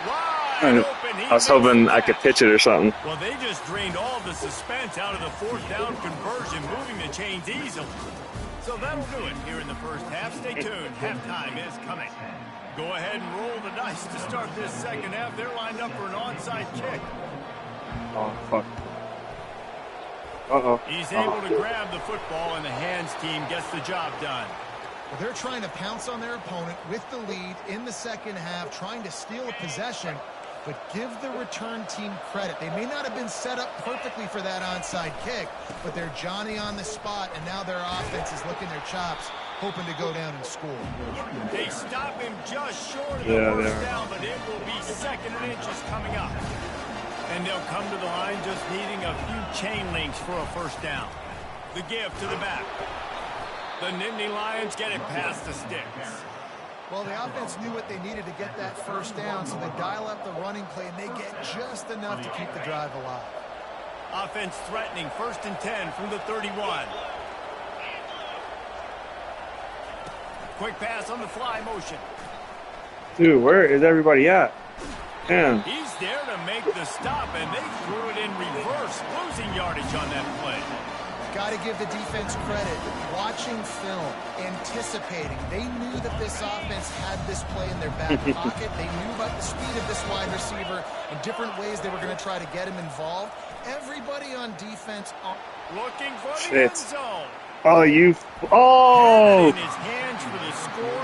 Wide open. He I was makes hoping the I could catch. pitch it or something. Well, they just drained all the suspense out of the fourth down conversion, moving the chains easily. So that'll do it here in the first half. Stay tuned. Halftime is coming. Go ahead and roll the dice to start this second half. They're lined up for an onside kick. Oh, fuck. Uh-oh. He's able to grab the football, and the hands team gets the job done. Well, they're trying to pounce on their opponent with the lead in the second half, trying to steal a possession, but give the return team credit. They may not have been set up perfectly for that onside kick, but they're Johnny on the spot, and now their offense is licking their chops, hoping to go down and score. They stop him just short of Yeah, the they first are. down, but it will be second and inches coming up. And they'll come to the line just needing a few chain links for a first down. The give to the back. The Nittany Lions get it past the sticks. Well, the offense knew what they needed to get that first down, so they dial up the running play, and they get just enough to keep the drive alive. Offense threatening, 1st and 10 from the 31. Quick pass on the fly motion. Dude, where is everybody at? Damn. He's there to make the stop, and they threw it in reverse, losing yardage on that play. Got to give the defense credit. Watching film, anticipating. They knew that this offense had this play in their back pocket. They knew about the speed of this wide receiver and different ways they were going to try to get him involved. Everybody on defense. Looking for the end zone. Oh, you. Oh!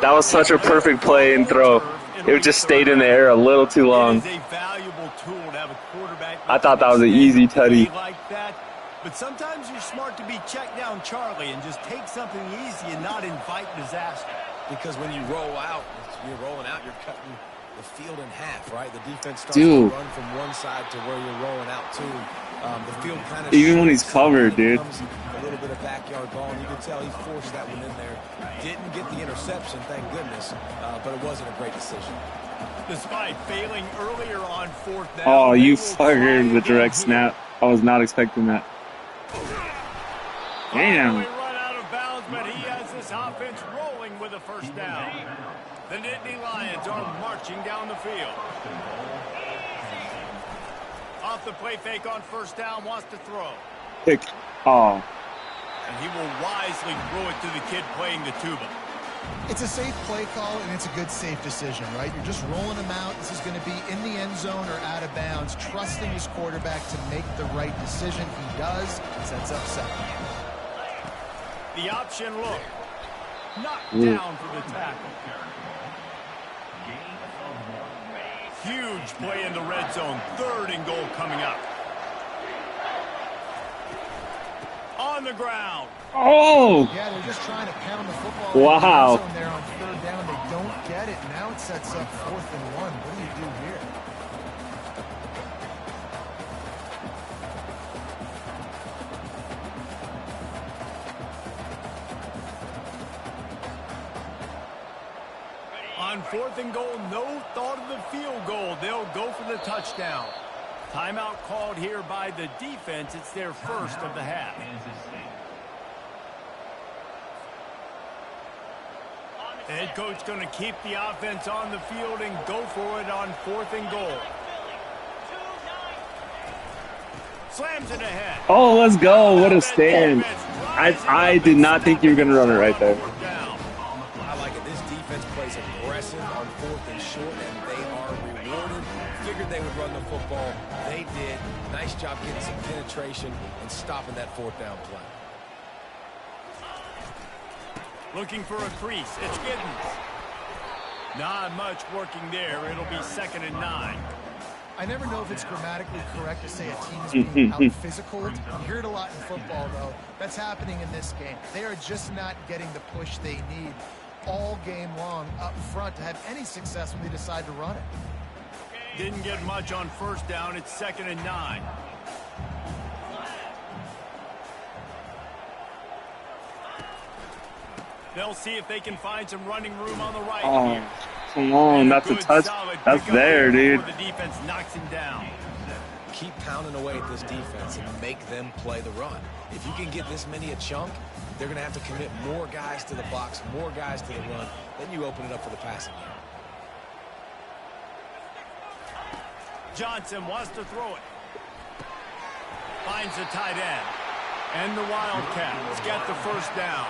That was such a perfect play and throw. It just stayed in the air a little too long. It is a valuable tool to have a quarterback. I thought that was an easy tutty. Like that. But sometimes you're smart to be check down Charlie and just take something easy and not invite disaster. Because when you roll out, you're rolling out, you're cutting the field in half, right? The defense starts to run from one side to where you're rolling out to. The field kind of even when he's covered, dude. A little bit of backyard ball, and you can tell he forced that one in there. Didn't get the interception, thank goodness, but it wasn't a great decision. Despite failing earlier on 4th down. Oh, you fucker, the direct snap. I was not expecting that. Damn. Run out of bounds, but he has this offense rolling with a 1st down. The Nittany Lions are marching down the field. Off the play fake on 1st down, wants to throw. Pick. Oh. And he will wisely throw it to the kid playing the tuba. It's a safe play call, and it's a good safe decision, right? You're just rolling him out. This is going to be in the end zone or out of bounds, trusting his quarterback to make the right decision. He does. Sets up 7. The option look. Knocked down for the tackle. Huge play in the red zone. 3rd and goal coming up. On the ground. Oh! Yeah, they're just trying to pound the football. Wow. In the red zone there on 3rd down. They don't get it. Now it sets up 4th and 1. What do you do here? On 4th and goal, no thought of the field goal. They'll go for the touchdown. Timeout called here by the defense. It's their 1st of the half. Head coach going to keep the offense on the field and go for it on 4th and goal. Slams it ahead. Oh, let's go. What a stand. I did not think you were going to run it right there. I like it. This defense plays aggressive on 4th and short, and they are rewarded. Figured they would run the football. They did. Nice job getting some penetration and stopping that 4th down play. Looking for a crease. It's Giddens. Not much working there. It'll be 2nd and 9. I never know if it's grammatically correct to say a team is being out-physical. You hear it a lot in football, though. That's happening in this game. They are just not getting the push they need all game long up front to have any success when they decide to run it. Didn't get much on 1st down. It's 2nd and 9. They'll see if they can find some running room on the right here. Come on, that's a touch. That's there, dude. The defense knocks him down. Keep pounding away at this defense and make them play the run. If you can get this many a chunk, they're going to have to commit more guys to the box, more guys to the run. Then you open it up for the passing game. Johnson wants to throw it. Finds the tight end. And the Wildcats get the 1st down.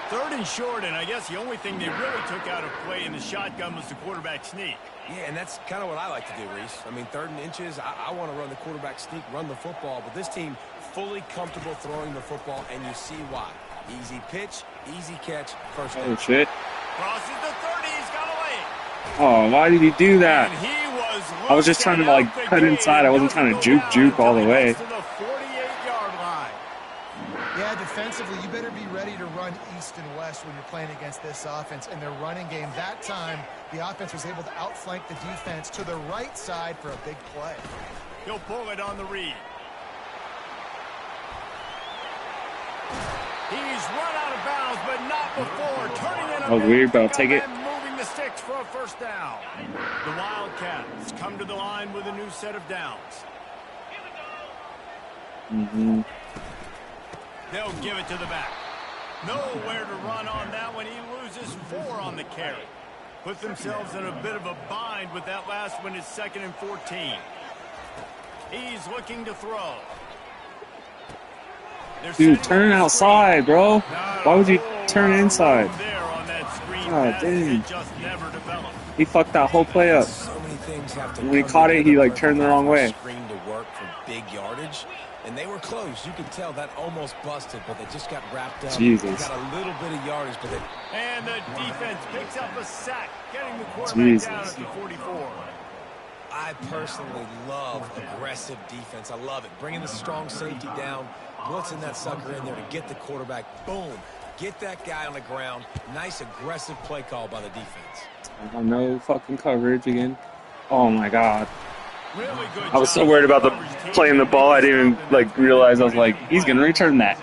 3rd and short, and I guess the only thing they really took out of play in the shotgun was the quarterback sneak. Yeah, and that's kind of what I like to do, Reese. I mean, 3rd and inches, I want to run the quarterback sneak, run the football, but this team fully comfortable throwing the football, and you see why. Easy pitch, easy catch, 1st down. Oh, shit. Crosses the 30, he's got away. Oh, why did he do that? And he was I was just trying to, like, cut inside. I wasn't trying to juke all the way. To the 48-yard line. Yeah, defensively, you better be ready to run east and west when you're playing against this offense and their running game. That time, the offense was able to outflank the defense to the right side for a big play. He'll pull it on the read. He's run out of bounds, but not before. Turning in a Weird, but I'll take it. It's for a first down. The Wildcats come to the line with a new set of downs. They'll give it to the back. Nowhere to run on that one. He loses 4 on the carry. Put themselves in a bit of a bind with that last one. Is 2nd and 14. He's looking to throw. Dude, turn outside, bro. Why would you turn inside? God dang. He fucked that whole play up. So many things have to When he caught it, he like turned the wrong way. Screen to work for big yardage, and they were close. You could tell that almost busted, but they just got wrapped up. Jesus. Got a little bit of yardage, but they... And the defense picks up a sack, getting the quarterback down at the 44. I personally love aggressive defense. I love it. Bringing the strong safety down, blitzing that sucker in there to get the quarterback. Boom. Get that guy on the ground. Nice aggressive play call by the defense. No fucking coverage again. Oh my god. Really good I was so worried about the playing the ball, I didn't even like realize. I was like, he's gonna return that.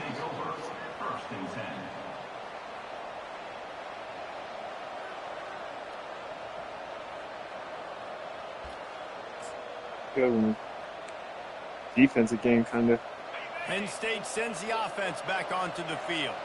Good one. Defensive game, kind of. Penn State sends the offense back onto the field.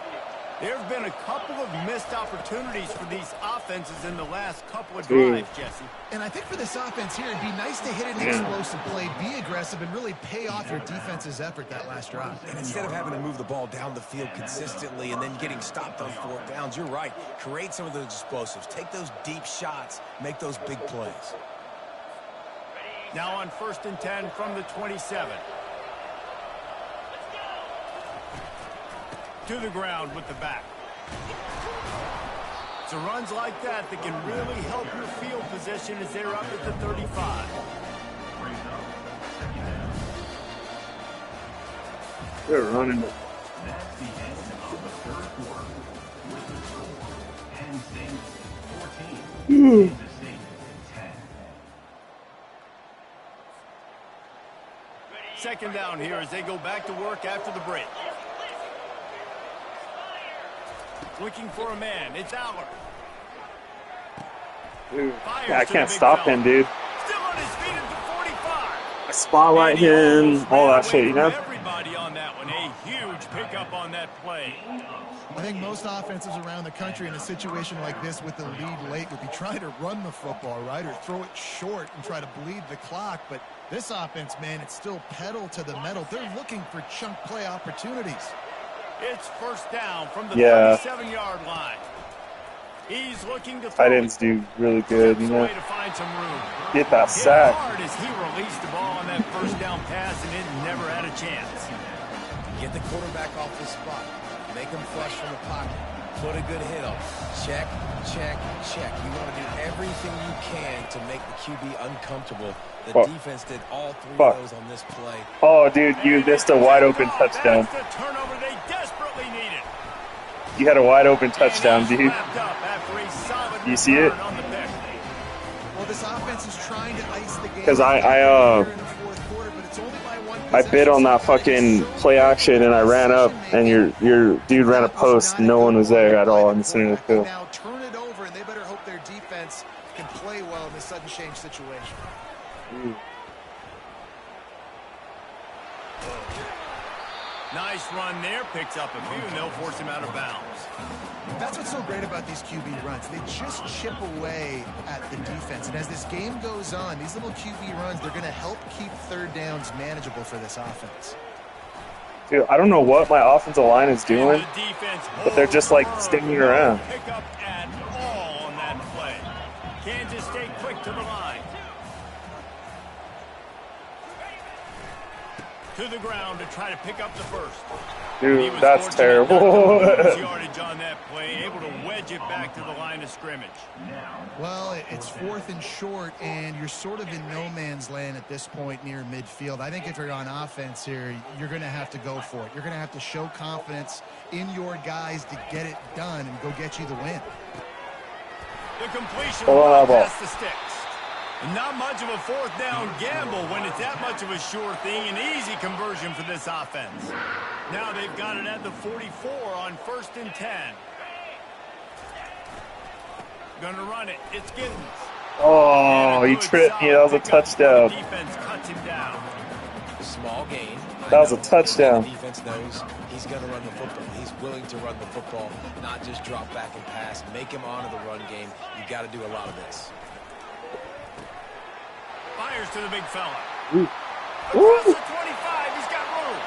There have been a couple of missed opportunities for these offenses in the last couple of drives, Jesse. And I think for this offense here, it'd be nice to hit an explosive play, be aggressive, and really pay off your defense's effort that last drive. And instead of having to move the ball down the field consistently and then getting stopped on 4th downs, you're right. Create some of those explosives. Take those deep shots. Make those big plays. Now on 1st and 10 from the 27. To the ground with the back. So runs like that can really help your field position as they're up at the 35. They're running. That's the end of the 3rd quarter. Penn State 14. Kansas State 10. 2nd down here as they go back to work after the break. Looking for a man. It's Aller. Dude, yeah, I can't stop him, dude. Still on his feet at the 45. I spotlight him, all that shit, you know? Everybody on that one. A huge pickup on that play. I think most offenses around the country in a situation like this with the lead late would be trying to run the football, right, or throw it short and try to bleed the clock. But this offense, man, it's still pedal to the metal. They're looking for chunk play opportunities. It's 1st down from the 37-yard line. He's looking to throw. Tight ends do really good, you know? To find some room. Get that sack. Hard as he released the ball on that 1st down pass and it never had a chance. Get the quarterback off the spot. Make him flush from the pocket. Put a good hit on. Check, check, check. You want to do everything you can to make the QB uncomfortable. The defense did all 3 of those on this play. Oh, dude, you missed a wide open touchdown. That's the turnover they desperately needed. You had a wide open touchdown, dude. You see it? Well, this offense is trying to ice the game. Because I bid on that fucking play action and I ran up and your dude ran a post. No one was there at all in the center of the field. Now turn it over and they better hope their defense can play well in this sudden change situation. Nice run there. Picks up a few and they'll force him out of bounds. That's what's so great about these QB runs. They just chip away at the defense. And as this game goes on, these little QB runs, they're going to help keep 3rd downs manageable for this offense. Dude, I don't know what my offensive line is doing, but they're just like standing around. Pick up at all on that play. Kansas State quick to the line. To the ground to try to pick up the first. Dude, that's terrible. Yardage on that play, able to wedge it back to the line of scrimmage. Well, it's 4th and short, and you're sort of in no man's land at this point near midfield. I think if you're on offense here, you're going to have to go for it. You're going to have to show confidence in your guys to get it done and go get you the win. The completion past the sticks. Not much of a 4th down gamble when it's that much of a sure thing. An easy conversion for this offense. Now they've got it at the 44 on 1st and 10. Gonna run it. It's Giddens. Oh, he tripped me. That was a touchdown. The defense cuts him down. Small gain. That was a touchdown. The defense knows he's going to run the football. He's willing to run the football, not just drop back and pass. Make him honor the run game. You got to do a lot of this. Fires to the big fella. Ooh. Across the 25. He's got room.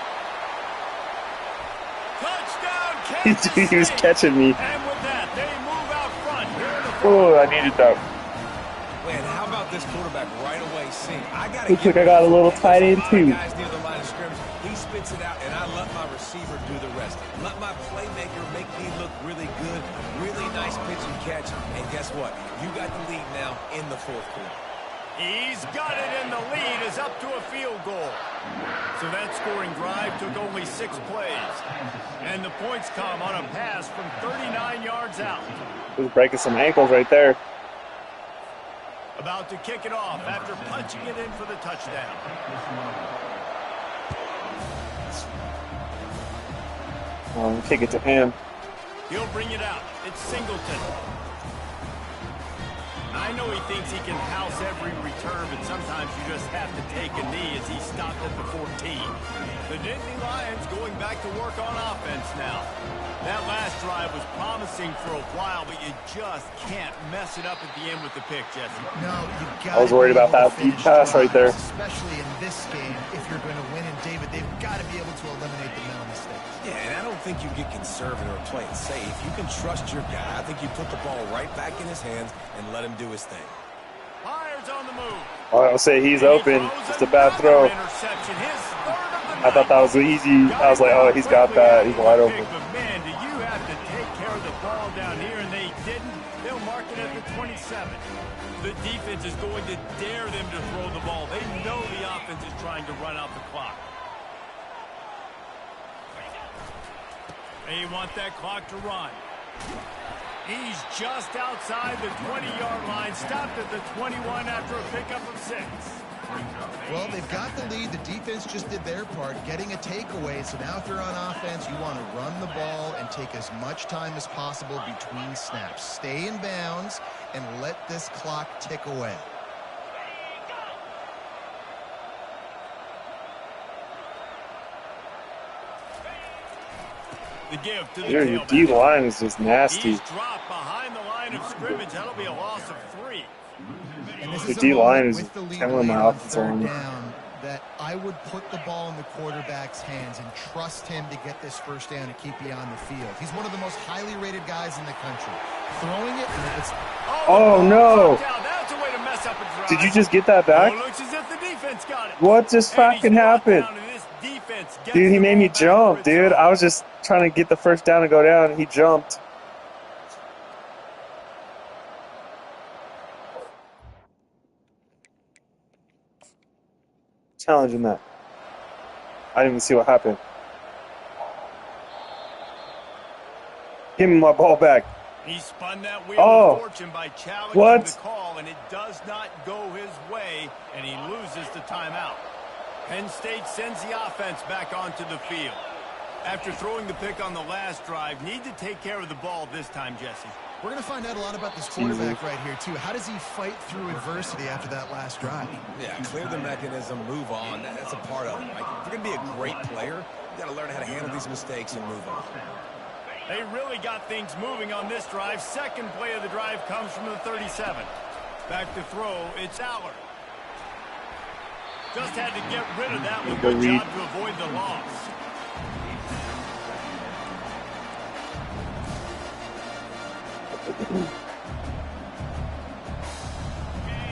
Touchdown, Kansas He was City. catching me. And with that, they move out front. Here in the Oh, I needed that. Man, how about this quarterback right away seeing? I got Looks like I got a little tight end too. Guys near the line of scrimmage. He spits it out, and I let my receiver do the rest. Let my playmaker make me look really good. Really nice pitch and catch. And guess what? You got the lead now in the fourth quarter. He's got it, and the lead is up to a field goal. So that scoring drive took only 6 plays. And the points come on a pass from 39 yards out. He was breaking some ankles right there. About to kick it off after punching it in for the touchdown. Kick it to him. He'll bring it out. It's Singleton. I know he thinks he can house every return, but sometimes you just have to take a knee as he stopped at the 14. The Nittany Lions going back to work on offense now. That last drive was promising for a while, but you just can't mess it up at the end with the pick, Jesse. No, you got. I was worried about that deep pass right there. Especially in this game, if you're going to win. And David, they've got to be able to eliminate the mental mistakes. Yeah, and I don't think you get conservative or play it safe. You can trust your guy. I think you put the ball right back in his hands and let him do his thing. Myers on the move. I'll say he's open. Just a bad throw. I thought that was easy. I was like, oh, he's got that. He's wide open. But man, do you have to take care of the ball down here, and they didn't. They'll mark it at the 27. The defense is going to dare them to throw the ball. They know the offense is trying to run out the clock. They want that clock to run. He's just outside the 20-yard line, stopped at the 21 after a pickup of 6. Well, they've got the lead. The defense just did their part, getting a takeaway. So now if you're on offense, you want to run the ball and take as much time as possible between snaps. Stay in bounds and let this clock tick away. The give to the Your D-line is just nasty. He's dropped behind the line of scrimmage. That'll be a loss of 3. And this The is a D-line moment is with the lead killing my on offensive third line. down that I would put the ball in the quarterback's hands and trust him to get this first down and keep you on the field. He's one of the most highly rated guys in the country. Throwing it, and if it's... Oh, no. That's a way to mess up a drive. Did you just get that back? Oh, looks as if the defense got it. What just fucking happened? Dude, he made me jump, dude. I was just trying to get the first down and go down, and he jumped. Challenging that. I didn't even see what happened. Give me my ball back. He spun that wheel of fortune by challenging the call, and it does not go his way, and he loses the timeout. Penn State sends the offense back onto the field. After throwing the pick on the last drive, need to take care of the ball this time, Jesse. We're going to find out a lot about this quarterback right here, too. How does he fight through adversity after that last drive? Yeah, clear the mechanism, move on. That's a part of it. Like, if you're going to be a great player, you got to learn how to handle these mistakes and move on. They really got things moving on this drive. Second play of the drive comes from the 37. Back to throw, it's Aller. Just had to get rid of that one. Good job to avoid the loss.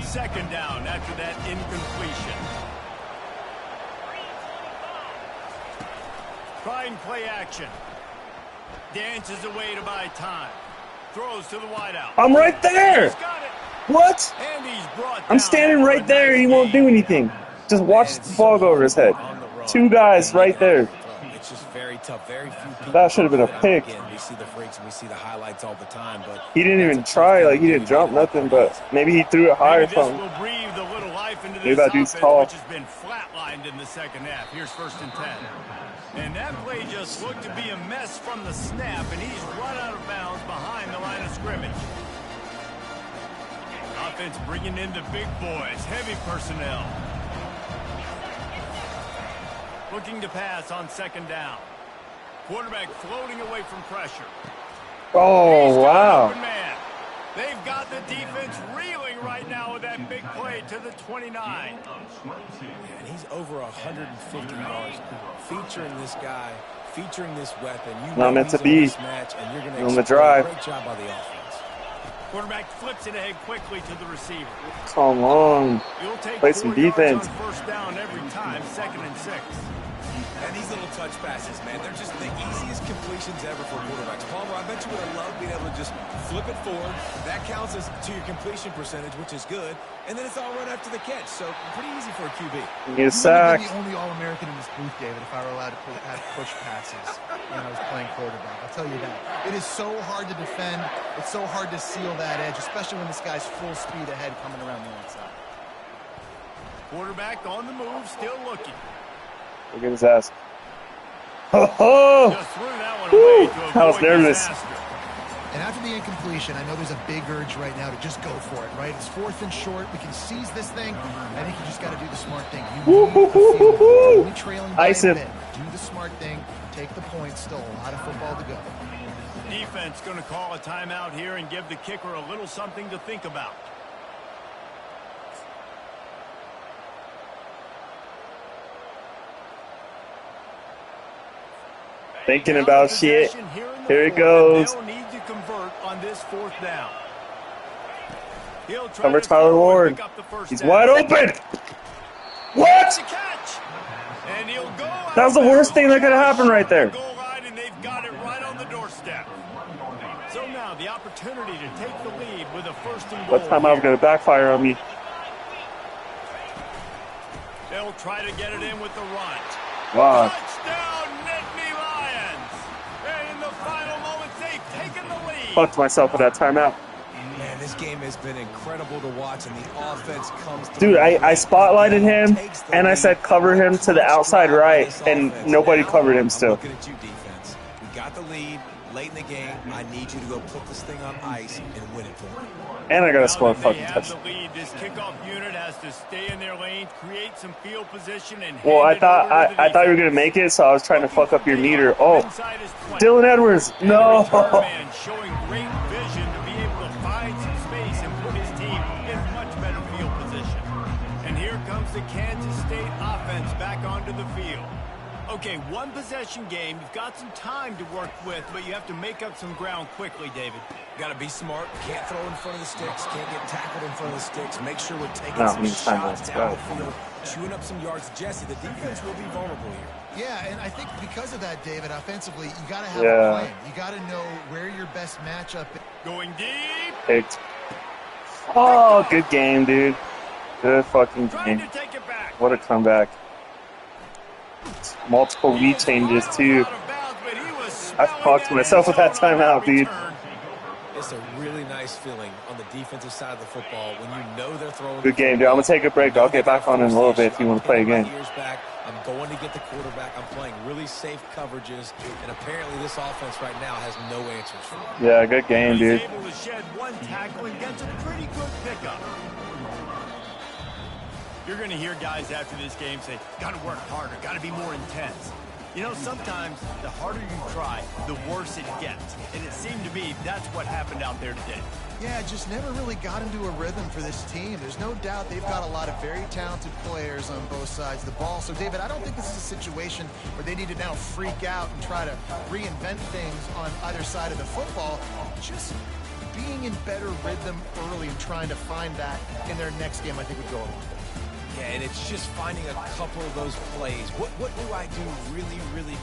Second down after that incompletion. Trying play action. Dances away to buy time. Throws to the wideout. I'm right there. What? I'm standing right there and he won't do anything. Just watch the ball go over his head. 2 guys right there. It's just very tough. Very few people. That should have been a pick. We see the freaks and we see the highlights all the time, but He didn't even try. Like, he didn't jump, nothing, but maybe he threw it high or something. Maybe that dude's tall. Which has been flatlined in the second half. Here's 1st and 10. And that play just looked to be a mess from the snap, and he's run out of bounds behind the line of scrimmage. offense bringing in the big boys, heavy personnel. Looking to pass on second down. Quarterback floating away from pressure. Oh, wow. Open man. They've got the defense reeling right now with that big play to the 29. And he's over 150 yards. Featuring this guy, featuring this weapon. You Not meant to be match, and you're going to on the drive. Great job by the offense. Quarterback flips it ahead quickly to the receiver. Come on. You'll take Play some 4 yards defense. on first down every time, 2nd and 6. And these little touch passes, man, they're just the easiest completions ever for quarterbacks. Palmer, I bet you would have loved being able to just flip it forward. That counts as to your completion percentage, which is good. And then it's all run after the catch. So pretty easy for a QB. You get a sack. I'm the only All-American in this booth, David, if I were allowed to have push passes when I was playing quarterback. I'll tell you that. It is so hard to defend. It's so hard to seal that edge, especially when this guy's full speed ahead coming around the outside. Quarterback on the move, still looking. Look at his ass. Oh, Just threw that one away to avoid I was nervous. disaster. And after the incompletion, I know there's a big urge right now to just go for it, right? It's 4th and short. We can seize this thing. I think you just got to do the smart thing. You need the field goal. Only trailing by a bit. Do the smart thing. Take the point. Still a lot of football to go. Defense going to call a timeout here and give the kicker a little something to think about. Thinking about shit. Here it goes. They'll need to convert on this 4th down. He'll try Cover to Tyler score and Ward. pick up the first He's down. wide open. What? The catch. And he'll go out That was the there. worst thing that could have happened right there. Goal line, and they've got it right on the doorstep. So now the opportunity to take the lead with a 1st and goal. That time I was going to backfire on me. They'll try to get it in with the run. Wow. Touchdown, Nittany Lions! And in the final moments, they've taken the lead. Fucked myself with that timeout. Man, this game has been incredible to watch, and the offense comes to Dude, I spotlighted him, and I said cover him to the outside right, and nobody covered him still. I'm looking at you, defense. We got the lead late in the game. I need you to go put this thing on ice and win it for me. And I got to Now score a that fucking they have touchdown. the lead, this kickoff unit has to stay in their lane, create some field position, and Well, hand it over to the I thought you were going to defense. make it, so I was trying to fuck up your meter. Oh, Inside is 20. Dylan Edwards. And No. the return man showing great vision to be able to find some space and put his team in much better field position. And here comes the Kansas State offense back onto the field. Okay, 1 possession game. You've got some time to work with, but you have to make up some ground quickly, David. Got to be smart. Can't throw in front of the sticks. Can't get tackled in front of the sticks. Make sure we're taking No, some meantime, shots let's down go. the field, chewing up some yards. Jesse, the defense will be vulnerable here. Yeah, and I think because of that, David, offensively, you got to have Yeah. a plan. You got to know where your best matchup is. Going deep. Picked. Oh, good game, dude. Good fucking Trying game. to take it back. What a comeback. Multiple lead changes, too. I fucked myself with that timeout, dude. It's a really nice feeling on the defensive side of the football when you know they're throwing. Good game, dude. I'm going to take a break. I'll get back on in a little bit if you want to play again. I'm going to get the quarterback. I'm playing really safe coverages, and apparently this offense right now has no answers for me. Yeah, good game, dude. He's able to shed 1 tackle and gets a pretty good pickup. You're going to hear guys after this game say, got to work harder, got to be more intense. You know, sometimes the harder you try, the worse it gets. And it seemed to me that's what happened out there today. Yeah, just never really got into a rhythm for this team. There's no doubt they've got a lot of very talented players on both sides of the ball. So, David, I don't think this is a situation where they need to now freak out and try to reinvent things on either side of the football. Just being in better rhythm early and trying to find that in their next game, I think would go a long way. Yeah, and it's just finding a couple of those plays. What do I do really, really